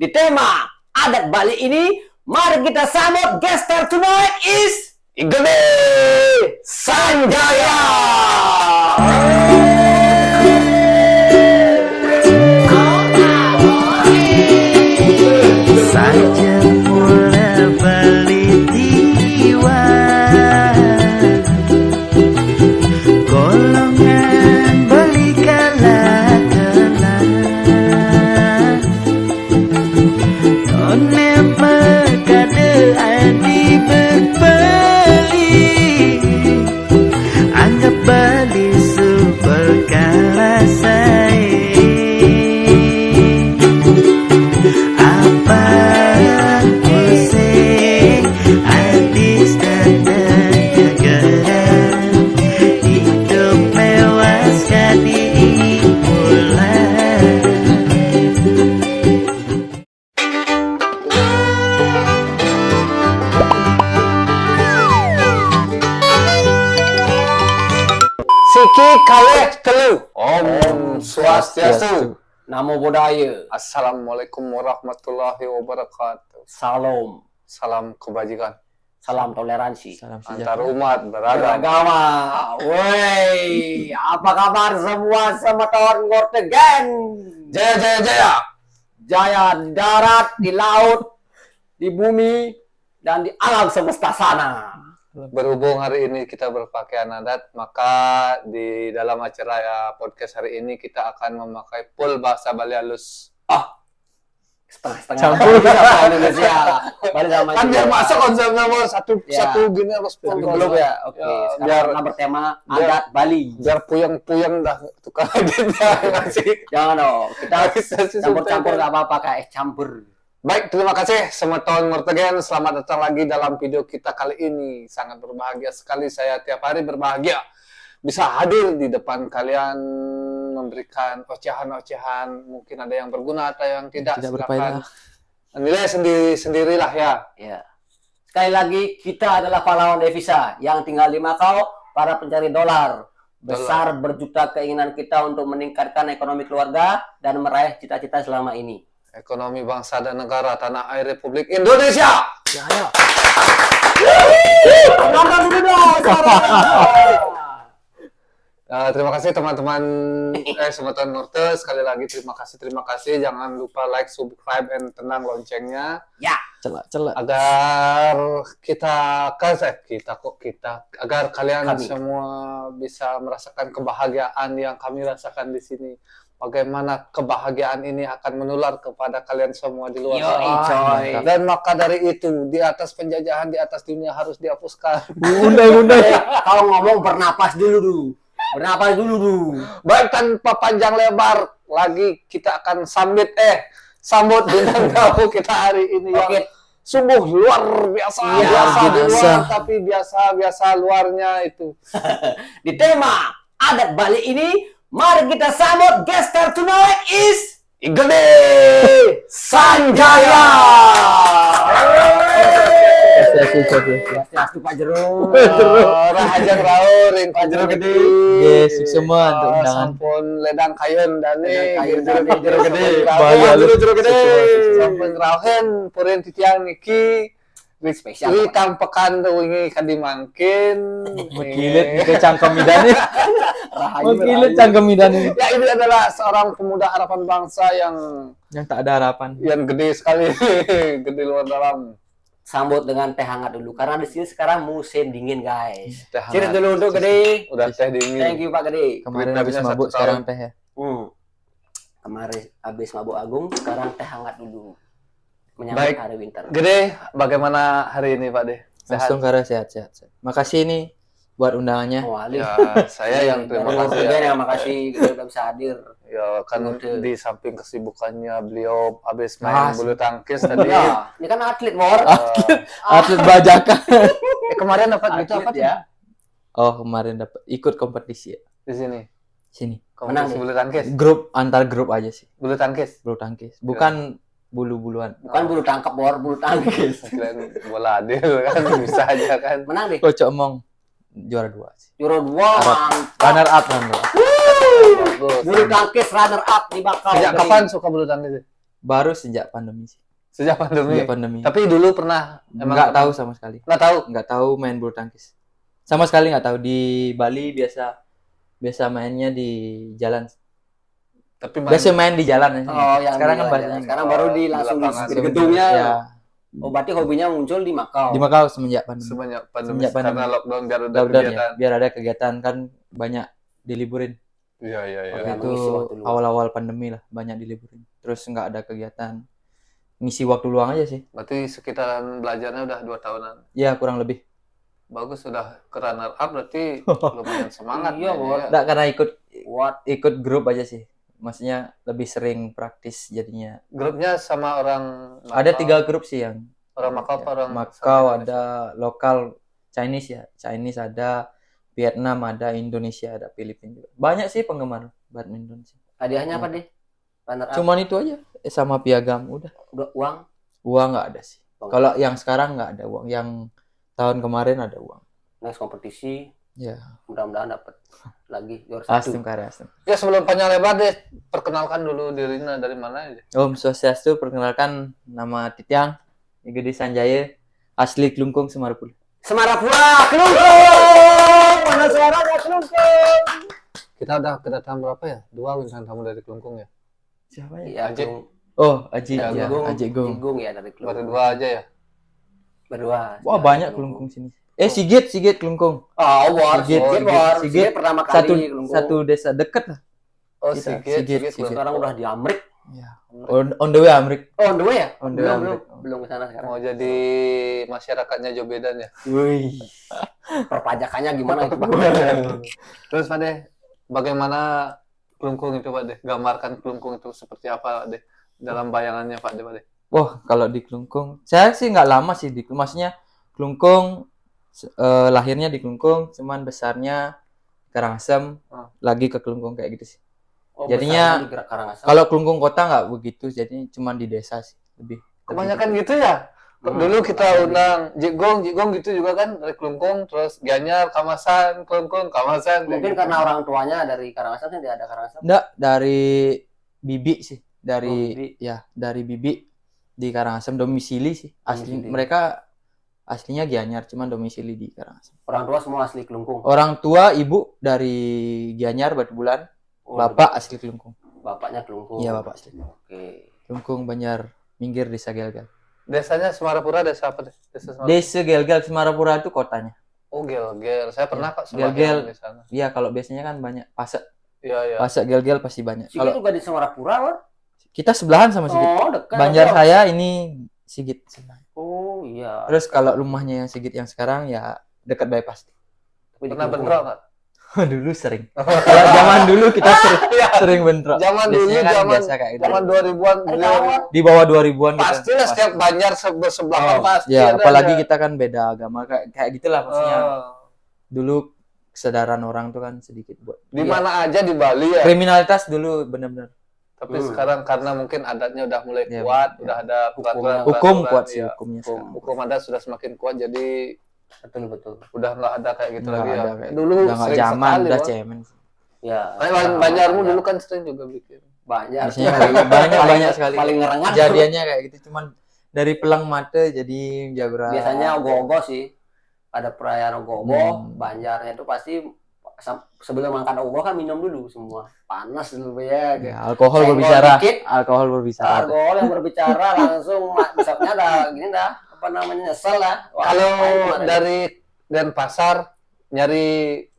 Di tema adat Bali ini, mari kita sambut guest star tonight is Gede Sanjaya. Saja pula beli jiwa, golongan beli kalah-kalah, none mekade adi berbeli, anggap beli super kalah saya. Siki kaleh telu. Om Swastiastu. Namo Buddhaya. Assalamualaikum warahmatullahi wabarakatuh. Salam kebajikan salam toleransi antar umat beragama. beragama. Woi, apa kabar semua semeton Ngortegen? Jaya jaya jaya. Jaya di darat, di laut, di bumi, dan di alam semesta sana. Berhubung hari ini kita berpakaian adat, maka di dalam acara podcast hari ini kita akan memakai full bahasa Bali halus. Setengah-setengah Campur. bahasa Indonesia. Bali sama Kan biar juga. masuk konsepnya mau satu Ya. gini harus full Satu bahasa. belum ya. Oke, Ya, sekarang kita bertema adat Bali. biar puyeng-puyeng dah tukar agennya ngasih. Jangan dong, kita campur-campur nggak apa-apa, kayak campur. Baik, terima kasih semeton Ngortegen. Selamat datang lagi dalam video kita kali ini. Sangat berbahagia sekali, saya tiap hari berbahagia bisa hadir di depan kalian, memberikan ocehan-ocehan. Mungkin ada yang berguna, ada yang tidak. berfaedah. Nilai sendirilah ya. Ya. Sekali lagi, kita adalah pahlawan devisa yang tinggal di Makau, para pencari dolar. Besar berjuta keinginan kita untuk meningkatkan ekonomi keluarga dan meraih cita-cita selama ini. Ekonomi bangsa dan negara tanah air Republik Indonesia. Ya, ayo. Nonton dulu dong, Terima kasih teman-teman semeton Norte. Sekali lagi terima kasih. Jangan lupa like, subscribe, dan tenang loncengnya. Ya. Celak. Agar agar kalian Kami. semua bisa merasakan kebahagiaan yang kami rasakan di sini. Bagaimana kebahagiaan ini akan menular kepada kalian semua di luar Yoi, sana. coy. Dan maka dari itu, di atas penjajahan, di atas dunia harus dihapuskan. Undai-undai. Kalau ngomong bernapas dulu. Bernapas dulu. Baik, tanpa panjang lebar lagi, kita akan sambut bintang tamu kita hari ini yang Oke. sungguh luar biasa, Iya, biasa di biasa. luar, tapi biasa luarnya itu. Di tema adat Bali ini, mari kita sambut guest star tonight is Gede Sanjaya. Swastiastu. Pak Jero. Rahaja Raur yang Pak Jero Gede. Yes, semua untuk undangan. Sampun ledang kayun dane. Jero Gede. Bali halus. Jero Gede. Sampun rauhen pureun titiang niki. Spesial. Wi kang pekan tuh wingi kadimangkin. Mekilit ke cangkem midani. Mekilit cangkem midani. Ya, ini adalah seorang pemuda harapan bangsa yang Yang tak ada harapan. gede sekali. Gede luar dalam. Sambut dengan teh hangat dulu karena di sini sekarang musim dingin, guys. Teh Cheers hangat. dulu untuk Gede. Udah teh dingin. Thank you Pak Gede. Kemarin Kita habis bisa mabuk, satu sekarang tahun. teh ya. Kemarin habis mabuk agung, sekarang teh hangat dulu. Menyambut Baik. hari winter. Gede, bagaimana hari ini Pak De? Langsung karena sehat. Makasih nih buat undangannya. Oh, Ali. Ya, saya yang terima kasih Gede ya. yang makasih Gede udah bisa hadir. Ya, kan Gede. di samping kesibukannya beliau habis main Mas. bulu tangkis tadi. Ya, ini kan atlet, Bor. Atlet bajakan. Kemarin dapat gitu Atlet apa ya. Oh, kemarin dapat ikut kompetisi ya. di sini? Sini. Kompetisi Menang, bulu tangkis. Antar grup aja sih. Bulu tangkis. Bulu tangkis. Bukan bulu-buluan. Bukan bulu tangkap, Bor, bulu tangkis. Kirain bola adil kan bisa aja kan. Menang deh. Kocok omong juara 2 sih. Juara 2. Runner up. Bagus. Bulu tangkis runner up di Bakau. Sejak kapan suka bulu tangkis? Baru sejak pandemi sih. Sejak pandemi. Sejak pandemi. Tapi dulu pernah Nggak tahu sama sekali. Nggak tahu. Nggak tahu main bulu tangkis. Sama sekali nggak tahu. Di Bali biasa mainnya di jalan. Tapi main Biasa main di jalan aja. Oh, yang Sekarang di kan jalan-jalan. bahasanya Sekarang baru di langsung di lapangan. gedungnya. ya Oh, berarti hobinya muncul di Makau. di Macau semenjak pandemi. sebanyak pandemi Semenjak pandemi. karena lockdown biar ada Lockdown ya, kegiatan. biar ada kegiatan kan banyak diliburin. Iya. Oke. Waktu itu mengisi waktu luang. awal-awal pandemi lah banyak diliburin. Terus nggak ada kegiatan. Ngisi waktu luang aja sih. Berarti sekitaran belajarnya udah 2 tahunan. Ya kurang lebih. Bagus, sudah ke runner up berarti lumayan semangat. Iya, mainnya Bor. ya. Nggak karena What? ikut grup aja sih. Maksudnya lebih sering praktis jadinya. Grupnya sama orang Ada Macau. 3 grup sih yang Orang Macau apa orang Macau, sama ada lokal Chinese ya. Chinese ada, Vietnam ada, Indonesia ada, Filipina juga. Banyak sih penggemar badminton sih. Hadiahnya apa deh? Runner up. Cuman itu aja sama piagam udah. Udah uang. Uang nggak ada sih. Oh. Kalau yang sekarang nggak ada uang. Yang tahun kemarin ada uang. Next kompetisi Ya, mudah-mudahan dapat lagi juara Astim satu. karya Astim. Ya sebelum panjang lebar deh, perkenalkan dulu dirinya dari mana aja. Om Swastiastu, perkenalkan nama Titiang, Igede Sanjaya, asli Klungkung, Semarapura. Semarapura, Kelungkung. Mana suaranya Kelungkung? Kita udah kedatangan berapa ya? 2 bintang tamu dari Kelungkung ya. Siapa ya? Iya, Aji. Oh, Aji, Ya, ya, Gung. Aji Gung. Gung ya dari Baru Kelungkung. 2 aja ya. Berdua. Wah, Ya, banyak Kelungkung sini. Sigit Kelungkung. Oh, Bor. Sigit, Sigit pertama kali Satu Kelungkung. satu desa dekat lah. Oh, Kita, Sigit. Sigit. Sekarang udah di Amrik. Ya. On the way Amrik. Oh, on the way ya? On the way, belum, Amrik. belum ke sana sekarang. Mau jadi masyarakatnya Jobedan ya. Wih. Perpajakannya gimana itu? Terus Pak Deh, bagaimana Kelungkung itu Pak Deh? Gambarkan Kelungkung itu seperti apa Pak Deh? Dalam bayangannya Pak Deh. Wah, kalau di Kelungkung, saya sih nggak lama sih di maksudnya Kelungkung lahirnya di Kelungkung, cuman besarnya Karangasem, lagi ke Kelungkung kayak gitu sih. Oh, Jadinya, besarnya di Karangasem. Kalau Kelungkung kota nggak begitu, jadi cuman di desa sih lebih. Kebanyakan gitu ya. Dulu kita undang Jigong gitu juga kan dari Kelungkung, terus Gianyar, Kamasan, Kelungkung, Kamasan. Mungkin karena orang tuanya dari Karangasem sih dia ada Karangasem. Enggak, dari bibi sih, Bibi. dari bibi di Karangasem domisili sih. Asli Domisili. mereka aslinya Gianyar, cuman domisili di Karangasem. Orang tua semua asli Kelungkung. Orang tua ibu dari Gianyar Batu Bulan, Oh, bapak asli Kelungkung. bapaknya Kelungkung. Iya, bapak asli. Oke. Kelungkung Banjar Minggir Desa Gelgal. Desanya Semarapura, desa apa deh? Desa Semarapura. Desa Gelgal Semarapura itu kotanya. Oh, Gel. Saya pernah Pak Gel-gel. sembahyang di sana. Iya, kalau biasanya kan banyak pasak. Iya. Pasak Gelgal pasti banyak. Sigit Kalau juga di Semarapura, Wan. kita sebelahan sama Sigit. Oh, dekat. Banjar Bor. saya ini Sigit. Oh, iya. Terus kalau rumahnya yang Sigit yang sekarang ya dekat bypass. Tapi di Pernah Kelungkung. bentrok Pak? Dulu sering. Kalau zaman dulu kita sering bentrok. Zaman dulu, Biasanya kan zaman biasa kayak gitu. Zaman 2000-an Ada kawan. Di bawah 2000-an kita. pastilah setiap Banjar bersebelahan pasti Ya, ada apalagi aja. kita kan beda agama kayak gitulah maksudnya. Oh. Dulu kesadaran orang tuh kan sedikit buat. Di mana aja di Bali ya. Kriminalitas dulu benar-benar. Tapi sekarang karena mungkin adatnya udah mulai Ya, kuat, ya. udah ada Hukumnya. Hukum peraturan, kuat sih ya. hukumnya Hukum. sekarang. Hukum adat sudah semakin kuat, jadi Betul. udah nggak ada kayak gitu Nggak lagi ya. ada kayak- Dulu udah nggak sering zaman, sekali, udah Bang. cemen. Ya. Kayak Banjarmu dulu kan sering juga bikin. Banyak. Biasanya banyak sekali. Paling ngerengah. Kejadiannya kayak gitu cuman dari pelang mata jadi jabra. Biasanya ogo-ogo sih. Ada perayaan ogo-ogo, Hmm. Banjarnya itu pasti sebelum makan ogo kan minum dulu semua. Panas dulu ya. Ya, alkohol Senggol berbicara. dikit. Alkohol berbicara. Alkohol yang berbicara langsung besoknya dah gini dah apa namanya nyesel lah. Wah, Kalau gimana dari Denpasar nyari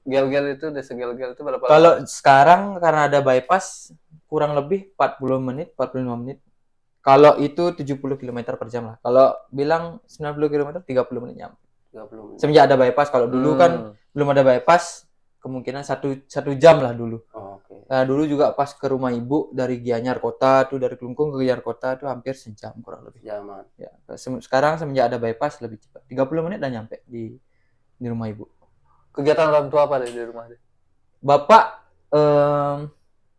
gel-gel itu, desa gel-gel itu berapa? Kalau sekarang karena ada bypass kurang lebih 40 menit, 45 menit. Kalau itu 70 km per jam lah. Kalau bilang 90 km 30 menit nyampe. 30 menit. Semenjak ada bypass, kalau dulu kan belum ada bypass, kemungkinan satu jam lah dulu. Oh, oke. Nah, dulu juga pas ke rumah ibu dari Gianyar kota tuh, dari Kelungkung ke Gianyar kota tuh hampir sejam kurang lebih. Zaman. Ya, sekarang semenjak ada bypass lebih cepat. 30 menit udah nyampe di rumah ibu. Kegiatan orang tua apa deh di rumah deh? Bapak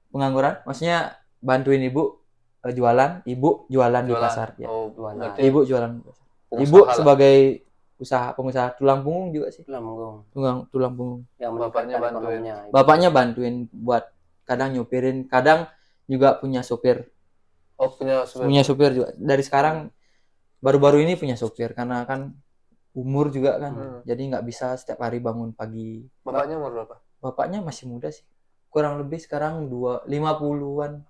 pengangguran, maksudnya bantuin ibu jualan, ibu jualan di Jualan. pasar. Ya. Oh, Jualan. berarti Ibu jualan di pasar. pengusaha Ibu lah. sebagai pengusaha tulang punggung juga sih. Itulah monggo. Tulang punggung. Yang Bapaknya meningkatkan bantuin. ekonominya. Bapaknya bantuin buat kadang nyupirin, kadang juga punya sopir. Oh, punya supir. Punya supir juga. Dari sekarang baru-baru ini punya supir karena kan umur juga kan. Jadi nggak bisa setiap hari bangun pagi. Bapaknya umur berapa? Bapaknya masih muda sih. Kurang lebih sekarang 50-an.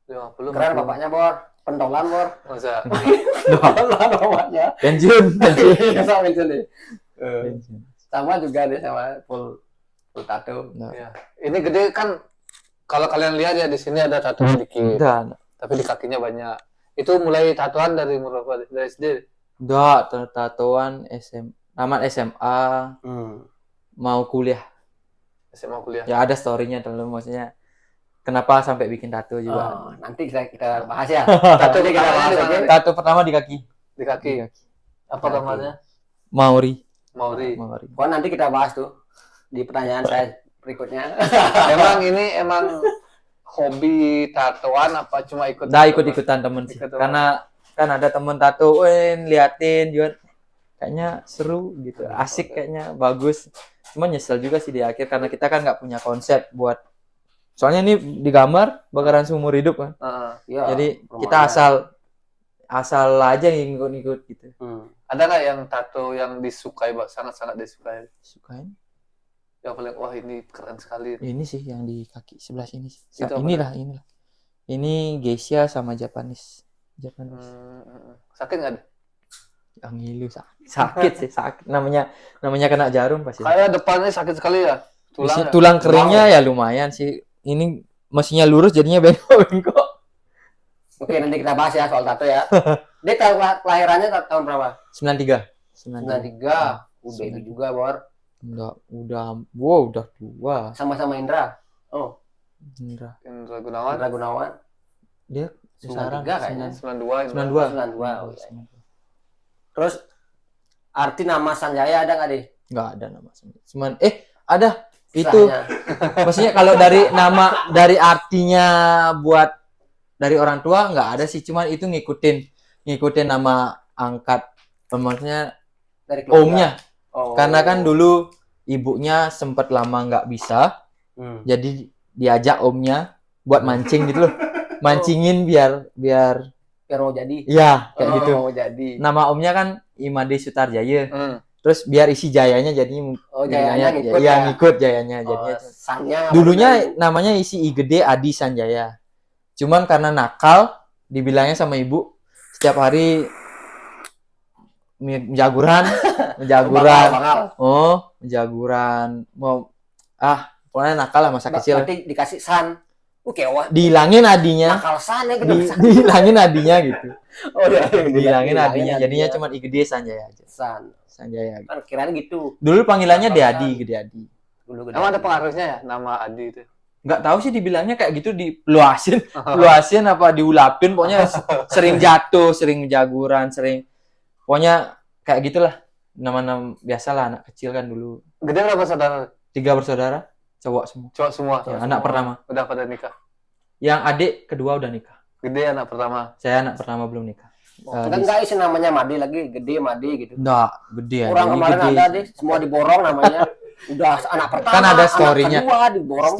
50. Keren bapaknya, Bor. Pentolan, Bor. Masa? Pentolan bapaknya. Pensiun. Iya, sama itu nih. Pensiun. Sama juga nih, sama full tato. Nah, Ya. Ini gede kan, kalau kalian lihat ya di sini ada tato dikit, udah, tapi di kakinya banyak. Itu mulai tatoan dari umur berapa? Dari SD? udah tatoan tamat SMA mau kuliah. SMA kuliah. Ya ada story-nya dulu, maksudnya kenapa sampai bikin tato juga. Oh, nanti kita bahas ya. Tato kita bahas di oke. mana? Tato pertama di kaki. Di kaki. Di kaki. Apa gambarnya? Maori. Maori. Maori. Oh, nanti kita bahas tuh di pertanyaan saya berikutnya. Emang hobi tatoan apa cuma ikut? Udah ikut-ikutan temen sih. Ikut temen. Karena kan ada temen tato, liatin juga kayaknya seru gitu, asik kayaknya, bagus. Cuma nyesel juga sih di akhir karena kita kan nggak punya konsep buat. Soalnya ini digambar bakaran seumur hidup kan. Ya, Jadi lumayan. kita asal aja ngikut-ngikut gitu. Ada nggak yang tato yang disukai, sangat-sangat disukai? Sukain. Yang paling wah ini keren sekali. Ini sih yang di kaki sebelah sini sih. Itu apa? Inilah. Ini geisha sama Japanese. Sakit nggak? Yang ngilu sakit sih, sakit. Namanya kena jarum pasti. Kayak depannya sakit sekali ya. Tulang. Tulang keringnya ya lumayan sih. Ini mestinya lurus jadinya bengkok-bengkok. Oke, nanti kita bahas ya soal tato ya. Dia kelahirannya tahun berapa? 93. 93. Udah itu juga, Bor. Udah tua. Sama-sama Indra. Oh, Indra. Indra Gunawan. Indra Gunawan. Dia 93 kayaknya. 92. 92. Oh, iya. Terus arti nama Sanjaya ada nggak, deh? Nggak ada nama. Cuman ada itu. Sahnya. Maksudnya kalau dari nama, dari artinya buat dari orang tua nggak ada sih, cuman itu ngikutin nama angkat, maksudnya Dari keluarga. omnya. Oh. Karena kan dulu ibunya sempat lama nggak bisa, jadi diajak omnya buat mancing gitu loh, mancingin biar biar mau jadi. ya kayak gitu. Mau jadi. Nama omnya kan Imade Sutarjaya. Terus biar isi jayanya jadi Jayanya ngikut ya, ya? ngikut jayanya jadinya. Sannya Dulunya namanya isi I gede Adi Sanjaya. Cuman karena nakal, dibilangnya sama ibu setiap hari menjaguran. Bangal. Oh, menjaguran. Pokoknya nakal lah masa kecil. Berarti dikasih san. Oke, wah. Dihilangin adinya. Nakal san ya gede. Dihilangin adinya gitu. Oh iya. Dihilangin adinya. Jadinya cuma I gede Sanjaya aja. Sanjaya. Kan kirain gitu. Dulu panggilannya Deadi, Gede Adi. Emang ada pengaruhnya ya nama Adi itu? Nggak tahu sih, dibilangnya kayak gitu, luasin apa diulapin, pokoknya sering jatuh, sering jaguran, pokoknya kayak gitulah, nama-nama biasalah anak kecil kan dulu. Gede berapa saudara? 3 bersaudara, cowok semua. Cowok semua. Ya, anak pertama. Udah pada nikah. Yang adik kedua udah nikah. Gede anak pertama. Saya anak pertama belum nikah. Enggak isi namanya Made lagi, gede Made gitu. Enggak, gede aja. Orang Ini kemarin gede. ada deh, semua diborong namanya. Udah anak pertama. Kan ada story-nya. Anak kedua diborong.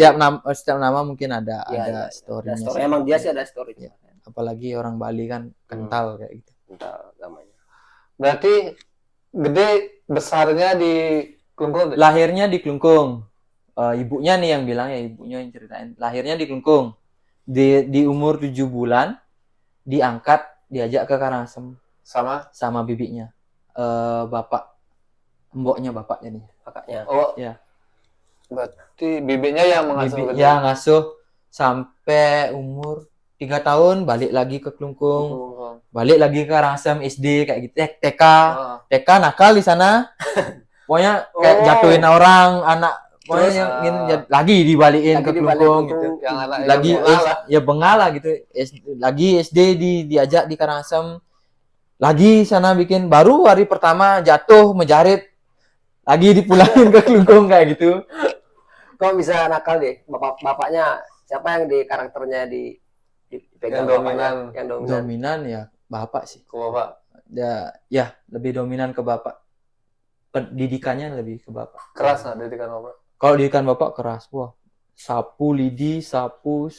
Setiap nama mungkin ada Ya, story-nya. ada story. Emang dia sih ada story-nya. Apalagi orang Bali kan kental kayak gitu. Kental namanya. Berarti gede besarnya di Klungkung. Lahirnya di Klungkung. Ibunya nih yang bilang ya, ibunya yang ceritain. Lahirnya di Klungkung. Di umur 7 bulan diangkat, diajak ke Karangasem sama bibinya. Mboknya bapak jadi. Kakaknya. Oh. Ya. Berarti bibiknya yang mengasuh gede. Ya, ngasuh sampai umur 3 tahun, balik lagi ke Klungkung. Balik lagi ke Karangasem SD kayak gitu. TK nakal di sana. Pokoknya kayak jatuhin orang, anak. Pokoknya lagi dibalikin ke Klungkung gitu. Yang anak Lagi yang bengal lah gitu. Lagi SD diajak di Karangasem. Lagi sana bikin, baru hari pertama jatuh menjarit. Lagi dipulangin ke Klungkung kayak gitu. Kok bisa nakal deh? Bapaknya siapa yang di karakternya dipegang Yang dominan. Yang dominan. Dominan ya bapak sih. ke bapak. Ya lebih dominan ke bapak. Pendidikannya lebih ke bapak. Keras nggak didikan bapak? Kalau didikan bapak keras, wah. Sapu lidi, sapu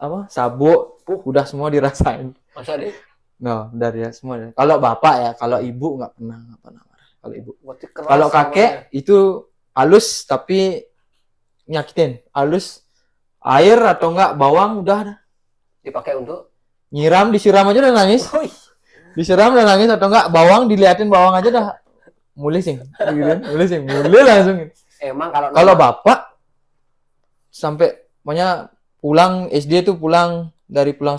apa sabuk, udah semua dirasain. Masa deh? No, dari semua. Kalau bapak ya, kalau ibu nggak pernah marah. Kalau ibu. Berarti keras Kalau sama kakek itu halus tapi nyakitin. Halus air atau enggak bawang udah ada. Dipakai untuk Disiram aja udah nangis. Wih. Disiram udah nangis atau enggak bawang diliatin bawang aja dah mulai sing. Mulai langsung. emang kalau Kalau bapak sampai pokoknya pulang SD tuh pulang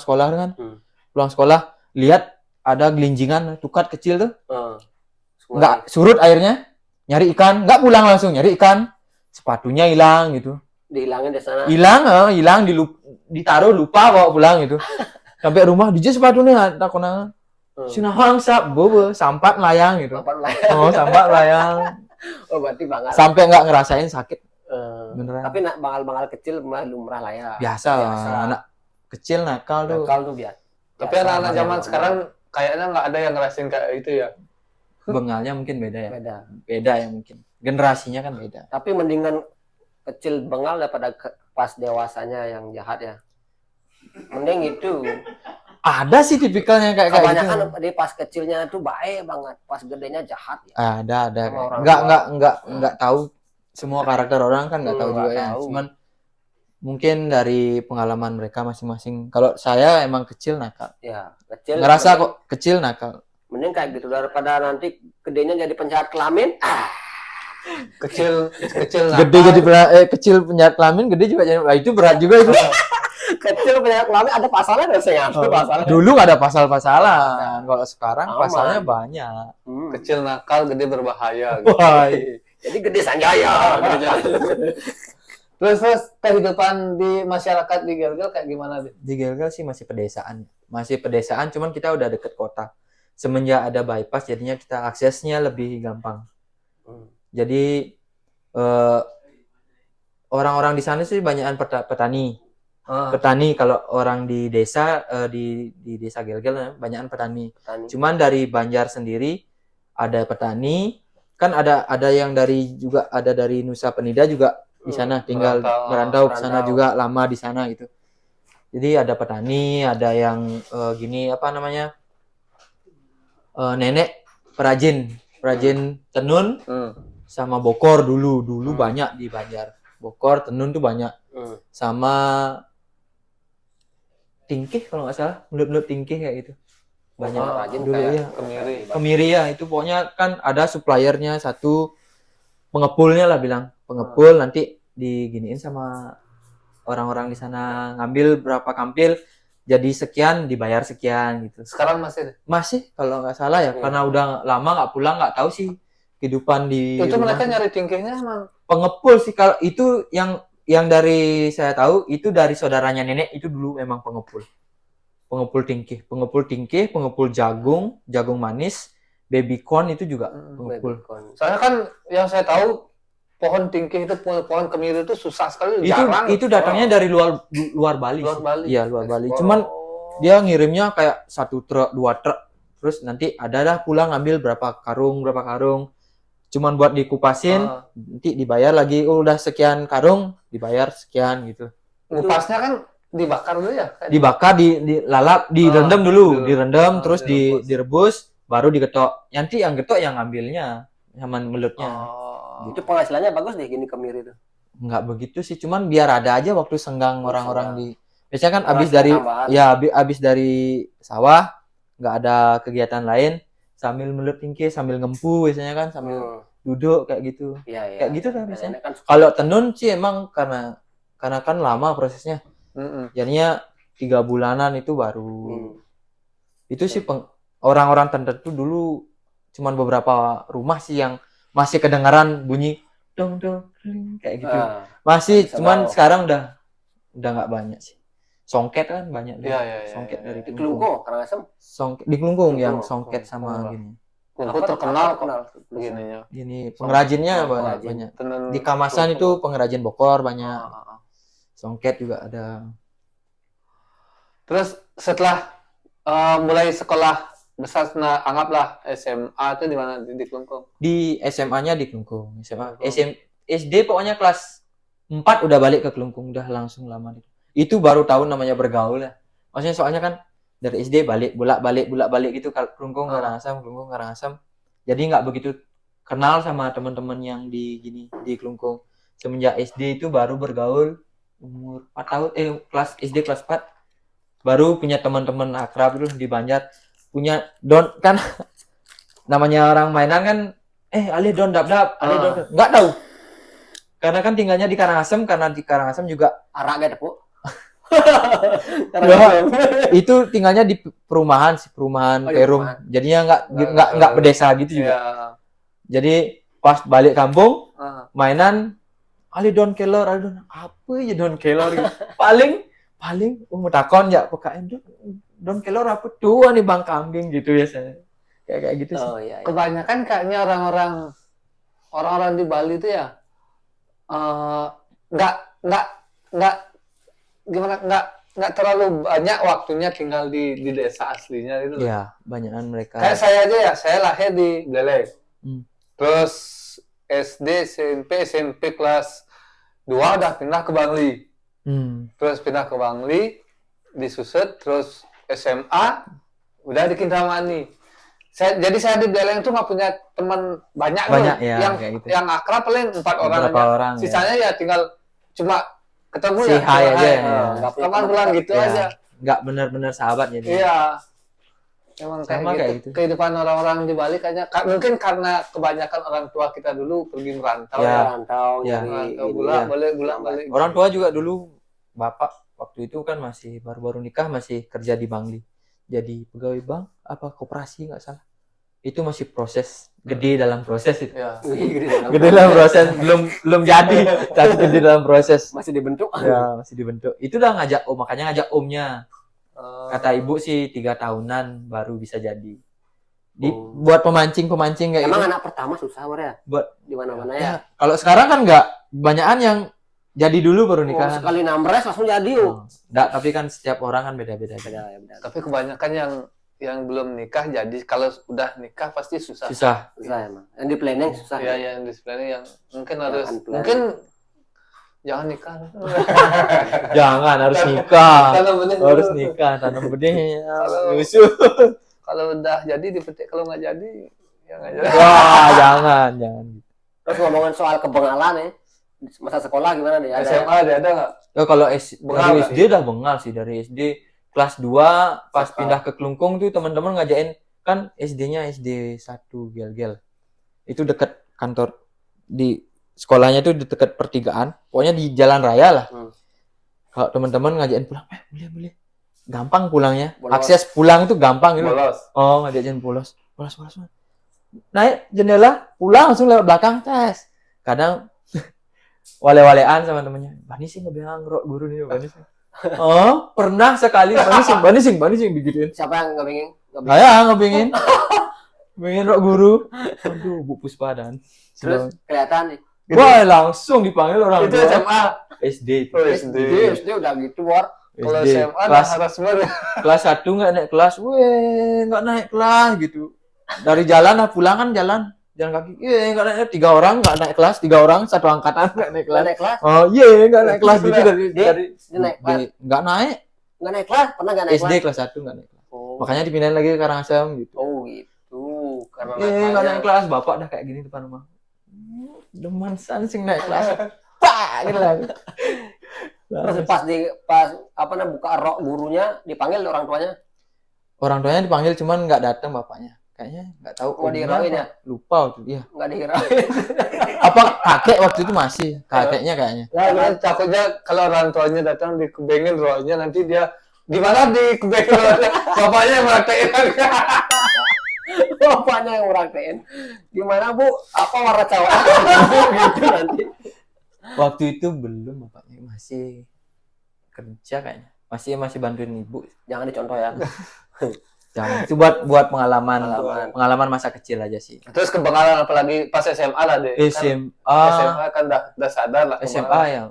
sekolah kan. Pulang sekolah lihat ada gelinjingan tukat kecil tuh. Enggak surut airnya, nyari ikan, enggak pulang langsung nyari ikan. Sepatunya hilang gitu. dihilangin di sana. Hilang ditaruh lupa bawa pulang gitu. Sampai rumah dijus sepatunya tak konangan. Sinahang bobo sampat layang gitu. Kapan lah? Oh, sampat layang. Oh, berarti bangal. Sampai enggak ngerasain sakit. Beneran. Tapi bangal-bangal kecil mah lumrah lah ya. Biasa. Anak kecil nakal tuh. Nakal tuh biasa. Tapi anak-anak zaman sekarang kayaknya nggak ada yang ngerasain kayak itu ya. Bengalnya mungkin beda ya. Beda. Ya mungkin. Generasinya kan beda. Tapi mendingan kecil bengal daripada pas dewasanya yang jahat ya. Mending itu. Ada sih tipikalnya kayak Kebanyakan gitu. di pas kecilnya tuh baik banget, pas gedenya jahat ya. Ada. Sama orang Enggak tahu semua karakter orang kan enggak tahu juga ya. tahu. Cuman mungkin dari pengalaman mereka masing-masing. Kalau saya emang kecil nakal. Ya, kecil. Ngerasa kok kecil nakal. Mending kayak gitu daripada nanti gedenya jadi penjahat kelamin. Kecil Gede jadi kecil penjahat kelamin, gede juga jadi itu berat juga itu. Kecil penjahat kelamin ada pasalnya nggak sih? Pasalnya. Dulu nggak ada pasal-pasalan. Kalau sekarang Aman. pasalnya banyak. kecil nakal, gede berbahaya. Gitu. Wah. Jadi gede sanjaya. Terus kehidupan di masyarakat di Gelgel kayak gimana deh? Di Gelgel sih masih pedesaan. Cuman kita udah deket kota. Semenjak ada bypass jadinya kita aksesnya lebih gampang. Jadi orang-orang di sana sih banyakan petani. Petani kalau orang di desa di desa Gelgel banyakan petani. Cuman dari Banjar sendiri ada petani, kan ada yang dari Nusa Penida juga di sana tinggal merantau ke sana juga lama di sana gitu. Jadi ada petani, ada yang gini apa namanya? Nenek perajin tenun sama bokor dulu banyak di Banjar. Bokor, tenun tuh banyak. Sama tingkih kalau nggak salah, melut tingkih kayak gitu. Banyak dulu ya. Kemiri ya, itu pokoknya kan ada suppliernya satu, pengepulnya lah bilang. Pengepul nanti diginiin sama orang-orang di sana, ngambil berapa kampil jadi sekian dibayar sekian gitu. Sekarang masih kalau nggak salah ya, karena udah lama nggak pulang, nggak tahu sih kehidupan di itu rumah. mereka nyari tingkihnya emang Pengepul sih, kalau itu yang dari saya tahu itu dari saudaranya nenek itu dulu memang pengepul tingkih, pengepul jagung manis, baby corn itu juga pengepul. Soalnya kan yang saya tahu pohon tingkih itu, pohon kemiri itu susah sekali, jarang. Itu datangnya dari luar Bali. Iya, luar Bali. Cuman dia ngirimnya kayak 1 truk, 2 truk. Terus nanti ada dah pulang ngambil berapa karung. Cuman buat dikupasin, nanti dibayar lagi. Udah sekian karung, dibayar sekian gitu. Ngupasnya kan dibakar dulu ya? Dibakar, dilalap, direndam dulu. Terus direbus, baru digetok. Nanti yang getok yang ngambilnya, sama melutnya. Itu penghasilannya bagus deh gini kemiri itu. Nggak begitu sih, cuman biar ada aja waktu senggang orang-orang di. Biasanya kan abis dari sawah, nggak ada kegiatan lain, sambil melut tingkih, sambil ngempu biasanya kan, sambil duduk kayak gitu. Kayak gitu kan biasanya. Kalau tenun sih emang karena kan lama prosesnya. Jadinya 3 bulanan itu baru. Itu sih orang-orang tertentu dulu cuman beberapa rumah sih yang masih kedengaran bunyi dong kayak gitu. Masih, cuman sekarang udah nggak banyak sih. Songket kan banyak. Songket dari Kelungkung, Karangasem. Songket di Kelungkung yang songket sama gini. Kelungkung terkenal begininya. Gini pengrajinnya banyak. Di Kamasan itu pengrajin bokor banyak. Songket juga ada. Terus setelah mulai sekolah besar, anggaplah SMA itu di mana? Di Kelungkung? Di SMA-nya di Kelungkung. SD pokoknya kelas 4 udah balik ke Kelungkung, udah langsung lama. Itu baru tahu namanya bergaul ya. Maksudnya soalnya kan dari SD bolak-balik gitu Kelungkung Karangasem. Jadi nggak begitu kenal sama teman-teman yang di Kelungkung. Semenjak SD itu baru bergaul umur 4 tahun kelas SD kelas 4 baru punya teman-teman akrab itu di Banjar. Punya don kan namanya orang mainan kan Ali don dap Ali don nggak tahu. Karena kan tinggalnya di Karangasem, karena di Karangasem juga Arak gak tepuk. itu tinggalnya di perumahan Oh, di Perum. perumahan. Jadinya nggak pedesa gitu juga. Iya. Jadi pas balik kampung Ah. mainan Ali Don Kelor, apa ya Don Kelor gitu. paling mau takon ya PKN Don Kelor apa tuh nih Bang Kambing gitu ya saya. Kayak gitu sih. Oh iya. Iya. Kebanyakan kayaknya orang-orang di Bali itu ya nggak gimana nggak terlalu banyak waktunya tinggal di desa aslinya gitu. Iya, banyakan mereka. Kayak saya aja ya, saya lahir di Belek. Hmm. Terus SD, SMP kelas 2 udah pindah ke Bangli. Terus pindah ke Bangli, di Suset, terus SMA udah di Kintamani. Jadi saya di Beleng tuh nggak punya teman banyak loh. Ya, kayak gitu. Yang akrab paling 4 orang Beberapa aja. orang, Sisanya ya tinggal cuma ketemu Si ya. hai aja ya. Kapan pulang gitu Ya, aja. nggak benar-benar sahabat jadi. Iya. Emang Sama kayak kayak gitu. gitu. Kehidupan orang-orang di Bali kayaknya mungkin karena kebanyakan orang tua kita dulu pergi merantau Ya. Rantau Ya. nyari Merantau balik. Orang tua juga dulu bapak waktu itu kan masih baru-baru nikah masih kerja di Bangli. Jadi pegawai bank apa koperasi nggak salah. Itu masih proses gede dalam proses itu. Ya. Gede dalam proses belum jadi tapi gede dalam proses. Masih dibentuk. Ya, masih dibentuk. Itu udah ngajak om, makanya ngajak omnya. Kata ibu sih 3 tahunan baru bisa jadi. Buat pemancing kayak Emang gitu. anak pertama susah ya? Buat Di mana-mana ya. ya, kalau sekarang kan nggak banyakan yang jadi dulu baru Oh, nikahan. sekali nambres langsung jadi yuk. Nggak, tapi kan setiap orang kan beda-beda. Beda ya, beda. Tapi kebanyakan yang belum nikah jadi kalau udah nikah pasti susah. Susah. Susah emang. Yang di planning susah. Iya, yang display yang mungkin harus unplanning. mungkin jangan nikah. Jangan harus nikah. Tanam benih dulu. Harus nikah, tanam benih. Kalau- Nyusul. Kalau udah jadi dipetik, kalau nggak jadi ya nggak jadi. Wah, jangan. Terus ngomongin soal kebengalan ya. Masa sekolah gimana nih? SMA ada nggak? Ya kalau Bengal dari nggak SD udah bengal sih dari SD kelas 2 pas pindah ke Kelungkung tuh teman-teman ngajain kan SD-nya SD 1 Gel-Gel. Itu deket kantor di sekolahnya tuh di dekat pertigaan, pokoknya di jalan raya lah. Kalau teman-teman ngajain pulang, boleh. Gampang pulangnya. Bolos. Akses pulang itu gampang gitu. Bolos. Oh, ngajakin bolos. Naik jendela, pulang langsung lewat belakang, tes. Kadang wale-walean sama temennya. Bani sih ngebilang rok guru nih, Bani sih. Oh, pernah sekali Bani sing digituin. Siapa yang nggak pengen? Saya ngebingin. Bingin rok guru. Aduh, Bu Puspa dan. Terus kelihatan nih. Wah, langsung dipanggil orang Itu tua. SMA. SD itu. Oh, SD udah gitu, War. Kalau SD. SMA dah harus Kelas 1 nggak naik kelas, nggak naik kelas gitu. Dari jalan lah pulang kan jalan kaki, nggak naik 3 orang nggak naik kelas, 3 orang satu angkatan nggak naik kelas. Naik kelas? Oh nggak naik kelas gitu dari Dia naik kelas. nggak naik. Nggak naik kelas? Pernah nggak naik SD kelas? kelas 1 nggak naik kelas. Oh, Makanya dipindahin lagi ke Karangasem gitu. oh gitu. Karena Nggak naik kelas, bapak dah kayak gini depan rumah. Deman san sing naik kelas. Pak gitu lah. Terus pas apa namanya buka rok gurunya dipanggil orang tuanya. Orang tuanya dipanggil cuman nggak datang bapaknya. Kayaknya nggak tahu. Mau dihirauin ya? Lupa waktu itu. Iya. Nggak dihirauin. Apa kakek waktu itu masih? Kakeknya kayaknya. Nah, takutnya kalau orang tuanya datang dikebengin rohnya nanti dia di mana dikebengin rohnya bapaknya yang praktekin. Bapaknya yang praktekin. Gimana Bu? Apa warna cawat? Gitu nanti. Waktu itu belum bapaknya masih kerja kayaknya. Masih bantuin ibu. Jangan dicontoh ya. Jangan. Itu buat pengalaman masa kecil aja sih. Terus kebengalan apalagi pas SMA lah deh. SMA kan udah sadar lah. SMA yang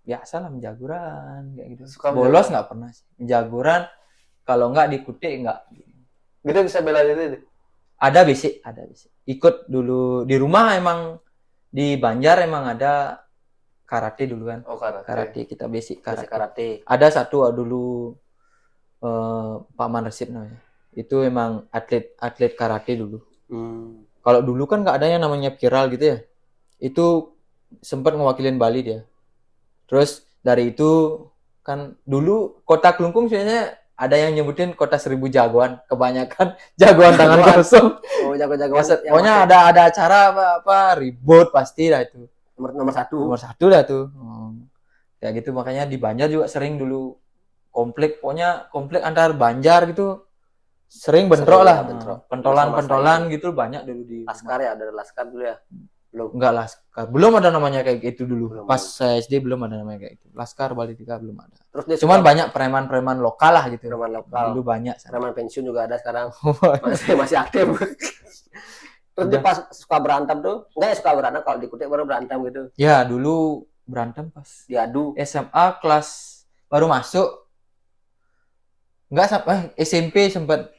biasa lah menjaguran kayak gitu. Suka Bolos nggak pernah sih. Menjaguran kalau nggak diikuti nggak. Gitu bisa bela diri deh. Ada basic. Ikut dulu di rumah emang di Banjar emang ada karate dulu kan. Oh, karate. Karate kita basic Karate. karate. Ada satu dulu Pak Manresip namanya. Itu emang atlet karate dulu. Kalau dulu kan nggak ada yang namanya viral gitu ya. Itu sempat ngewakilin Bali dia. Terus dari itu kan dulu kota Klungkung sebenarnya ada yang nyebutin kota 1000 jagoan. Kebanyakan jagoan tangan kosong. Oh, jago-jago. Pokoknya ada acara apa ribut pasti lah itu. Nomor satu. Nomor satu dah tuh. Kayak gitu makanya di Banjar juga sering dulu pokoknya konflik antar Banjar gitu sering bentrok lah. Pentolan gitu banyak dulu di Laskar ya, ada laskar dulu ya. enggak laskar. Belum ada namanya kayak gitu dulu. Belum. Pas saya SD belum ada namanya kayak gitu. Laskar Bali 3 belum ada. Terus dia Cuman suka banyak preman-preman lokal lah gitu. preman lokal. Dulu banyak. Preman pensiun juga ada sekarang. masih aktif. Terus dia pas suka berantem tuh, enggak ya suka berantem kalau dikutip baru berantem gitu. Ya, dulu berantem pas Diadu. SMA kelas baru masuk. Enggak sampai SMP sempat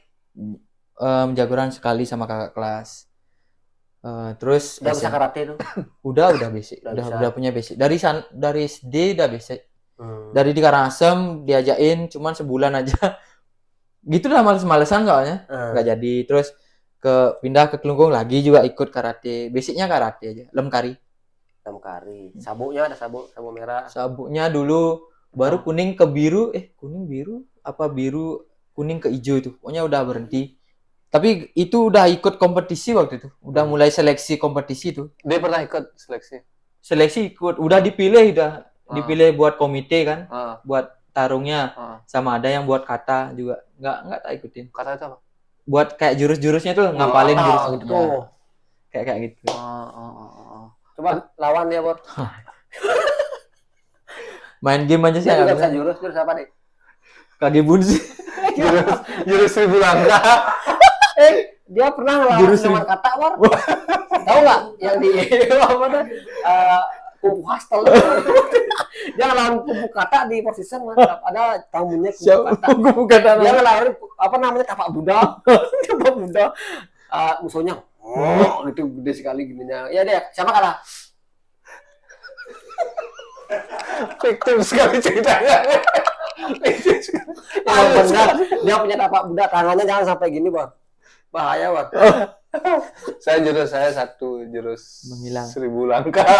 jagoran sekali sama kakak kelas. Terus Udah bisa karate tuh. udah basic, Udah bisa. udah punya basic. Dari SD udah basic. Dari di Karangasem diajain cuman sebulan aja. Gitu dah males-malesan soalnya. Enggak jadi. Terus pindah ke Klungkung lagi juga ikut karate. Basicnya karate aja. Lemkari. Sabuknya ada sabuk merah. Sabuknya dulu baru kuning ke biru, kuning biru apa biru kuning ke hijau itu. Pokoknya udah berhenti. Tapi itu udah ikut kompetisi waktu itu. Udah mulai seleksi kompetisi tuh. Dia pernah ikut seleksi. Seleksi ikut, udah dipilih dipilih buat komite kan, buat tarungnya. Sama ada yang buat kata juga. Enggak tak ikutin. Kata itu apa? Buat kayak jurus-jurusnya tuh ngapalin jurus gitu. Kayak gitu. Coba lawan dia, Bor. Main game aja sih Dia juga agak bisa jurus apa nih? Kagebun sih. Jurus 1000 langkah. Dia pernah ngelawan Jurus dengan kata, Bor. Tahu nggak yang di apa tuh? Kupu Hustle. Dia ngelawan kupu kata di posisi mantap. Ada tamunya kupu kata. Dia ngelawan apa namanya tapak Buddha. Tapak Buddha. Musuhnya gitu gede sekali gininya. Ya deh, siapa kalah? Fiktif sekali ceritanya. Benar. Dia punya tapak Buddha, tangannya jangan sampai gini, Bang. Bahaya, Bang. Saya satu jurus Menghilang. 1000 langkah.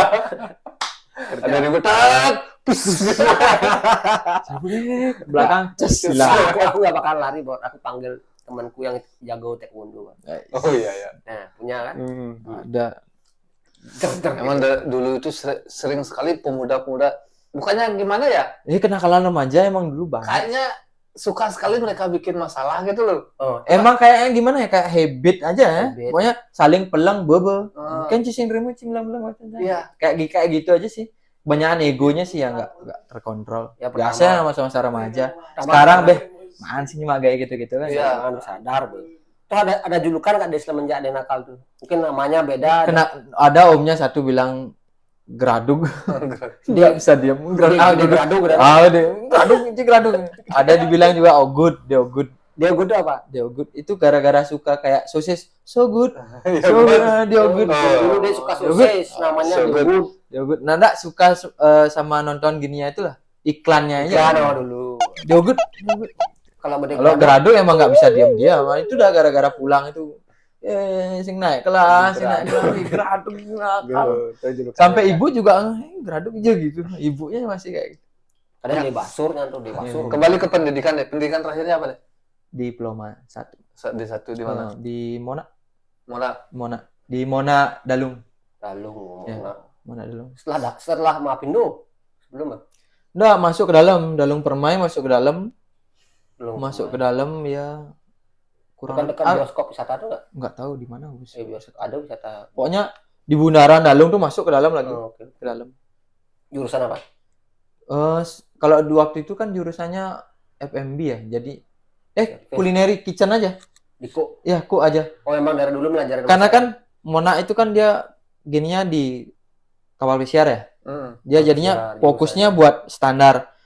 Ada ributan. Belakang hilang. Aku nggak bakal lari, Bang. Aku panggil temanku yang jago taekwondo, Bang. Oh iya. Nah, punya kan? Ada. Emang dulu itu sering sekali pemuda-pemuda, bukannya gimana ya? Ini kenakalan remaja emang dulu banget. Kayaknya suka sekali mereka bikin masalah gitu loh. Emang kayaknya gimana ya, kayak habit aja ya. Habit. Pokoknya saling pelang bebe. Kan cicing remote cimlang-belang macam. Iya. Kayak gitu aja sih. Banyakan egonya sih yang nggak terkontrol. Ya, Biasa masa-masa remaja. Sekarang man sih cuma kayak gitu-gitu kan. Iya. Jangan sadar, Bang. Tuh ada julukan kan di semenjak dia nakal tuh. Mungkin namanya beda. Ada omnya satu bilang geradug. Dia bisa diam. Dia geradug. Geradug. Ada dibilang juga ogut, dia ogut. Dia good apa? Dia ogut itu gara-gara suka kayak sosis. So good. Iya, So good. Dia ogut. Dulu dia suka sosis, namanya So good. good. Dia ogut. Nanda suka sama nonton gininya itulah. Iklannya aja. Iklan dulu. Dia ogut. Kalau Kalau geradug emang nggak bisa diam-diam. Itu udah gara-gara pulang itu. Sing naik kelas, geradug nakal. Sampai ibu juga geradug aja gitu. Ibunya masih kayak gitu. Kadang di basur nyantuk di basur. Kembali ke pendidikan deh. Pendidikan terakhirnya apa deh? Diploma 1. Di satu di mana? Di Mona. Mona. Di Mona Dalung. Lalu Ya. Mona Dalung. setelah Mapindo sebelum Nggak, masuk ke dalam. Dalung Permai masuk ke dalam. belum Masuk ke dalam ya kurang dekat bioskop wisata tuh nggak tahu di mana Bos. bioskop ada wisata. Pokoknya di Bundaran Dalung tuh masuk ke dalam lagi. Oke. Ke dalam. Jurusan apa? Kalau di waktu itu kan jurusannya FMB ya. Jadi culinary kitchen aja. Diko. Ya, ku aja. Oh, emang dari dulu belajar. Karena kan Mona itu kan dia gininya di kapal pesiar ya. Dia jadinya fokusnya buat standar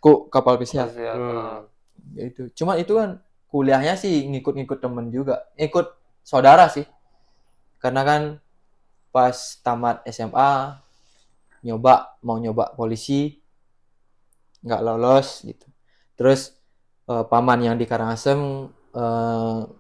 ku kapal pesiar. Itu. Cuma itu kan kuliahnya sih ngikut-ngikut temen juga. Ikut saudara sih. Karena kan pas tamat SMA mau nyoba polisi, nggak lolos gitu. Terus paman yang di Karangasem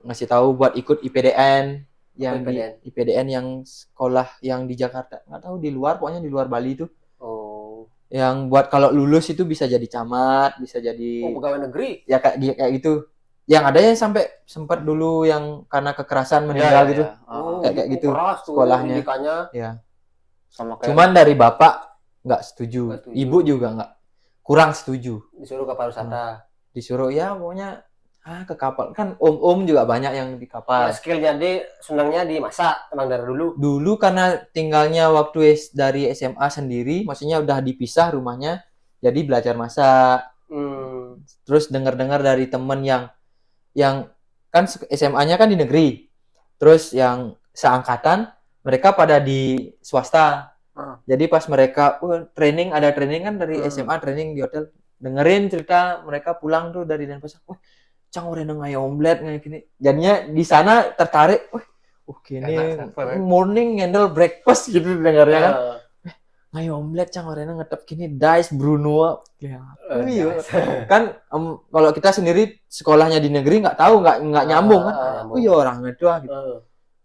ngasih tahu buat ikut IPDN yang IPDN? di IPDN yang sekolah yang di Jakarta, nggak tahu di luar, pokoknya di luar Bali itu, Oh. yang buat kalau lulus itu bisa jadi camat, bisa jadi Oh, pegawai negeri. ya kayak gitu. Yang ada yang sampai sempat dulu yang karena kekerasan meninggal gitu. Oh, Kayak gitu keras tuh sekolahnya. pendidikannya. Ya. Sama kayak Cuman dari bapak nggak setuju. Nggak setuju. Ibu juga nggak, kurang setuju. Disuruh ke pariwisata. Disuruh ya pokoknya ke kapal. Kan om-om juga banyak yang di Ya, kapal. skillnya dia senangnya dimasak emang dari dulu. Dulu karena tinggalnya waktu dari SMA sendiri, maksudnya udah dipisah rumahnya, jadi belajar masak. Terus dengar-dengar dari temen yang kan SMA-nya kan di negeri. Terus yang seangkatan mereka pada di swasta. Jadi pas mereka ada training kan dari SMA, training di hotel. Dengerin cerita mereka pulang tuh dari Denpasar. Wah, cang orang ngayak omelet kayak gini. Jadinya di sana tertarik. Oke ini morning handle breakfast gitu dengarnya kan. Ngayak omelet cang orang ngetep gini dice Bruno. Ya. Kan kalau kita sendiri sekolahnya di negeri nggak tahu, nggak nyambung kan. Iya orang itu gitu.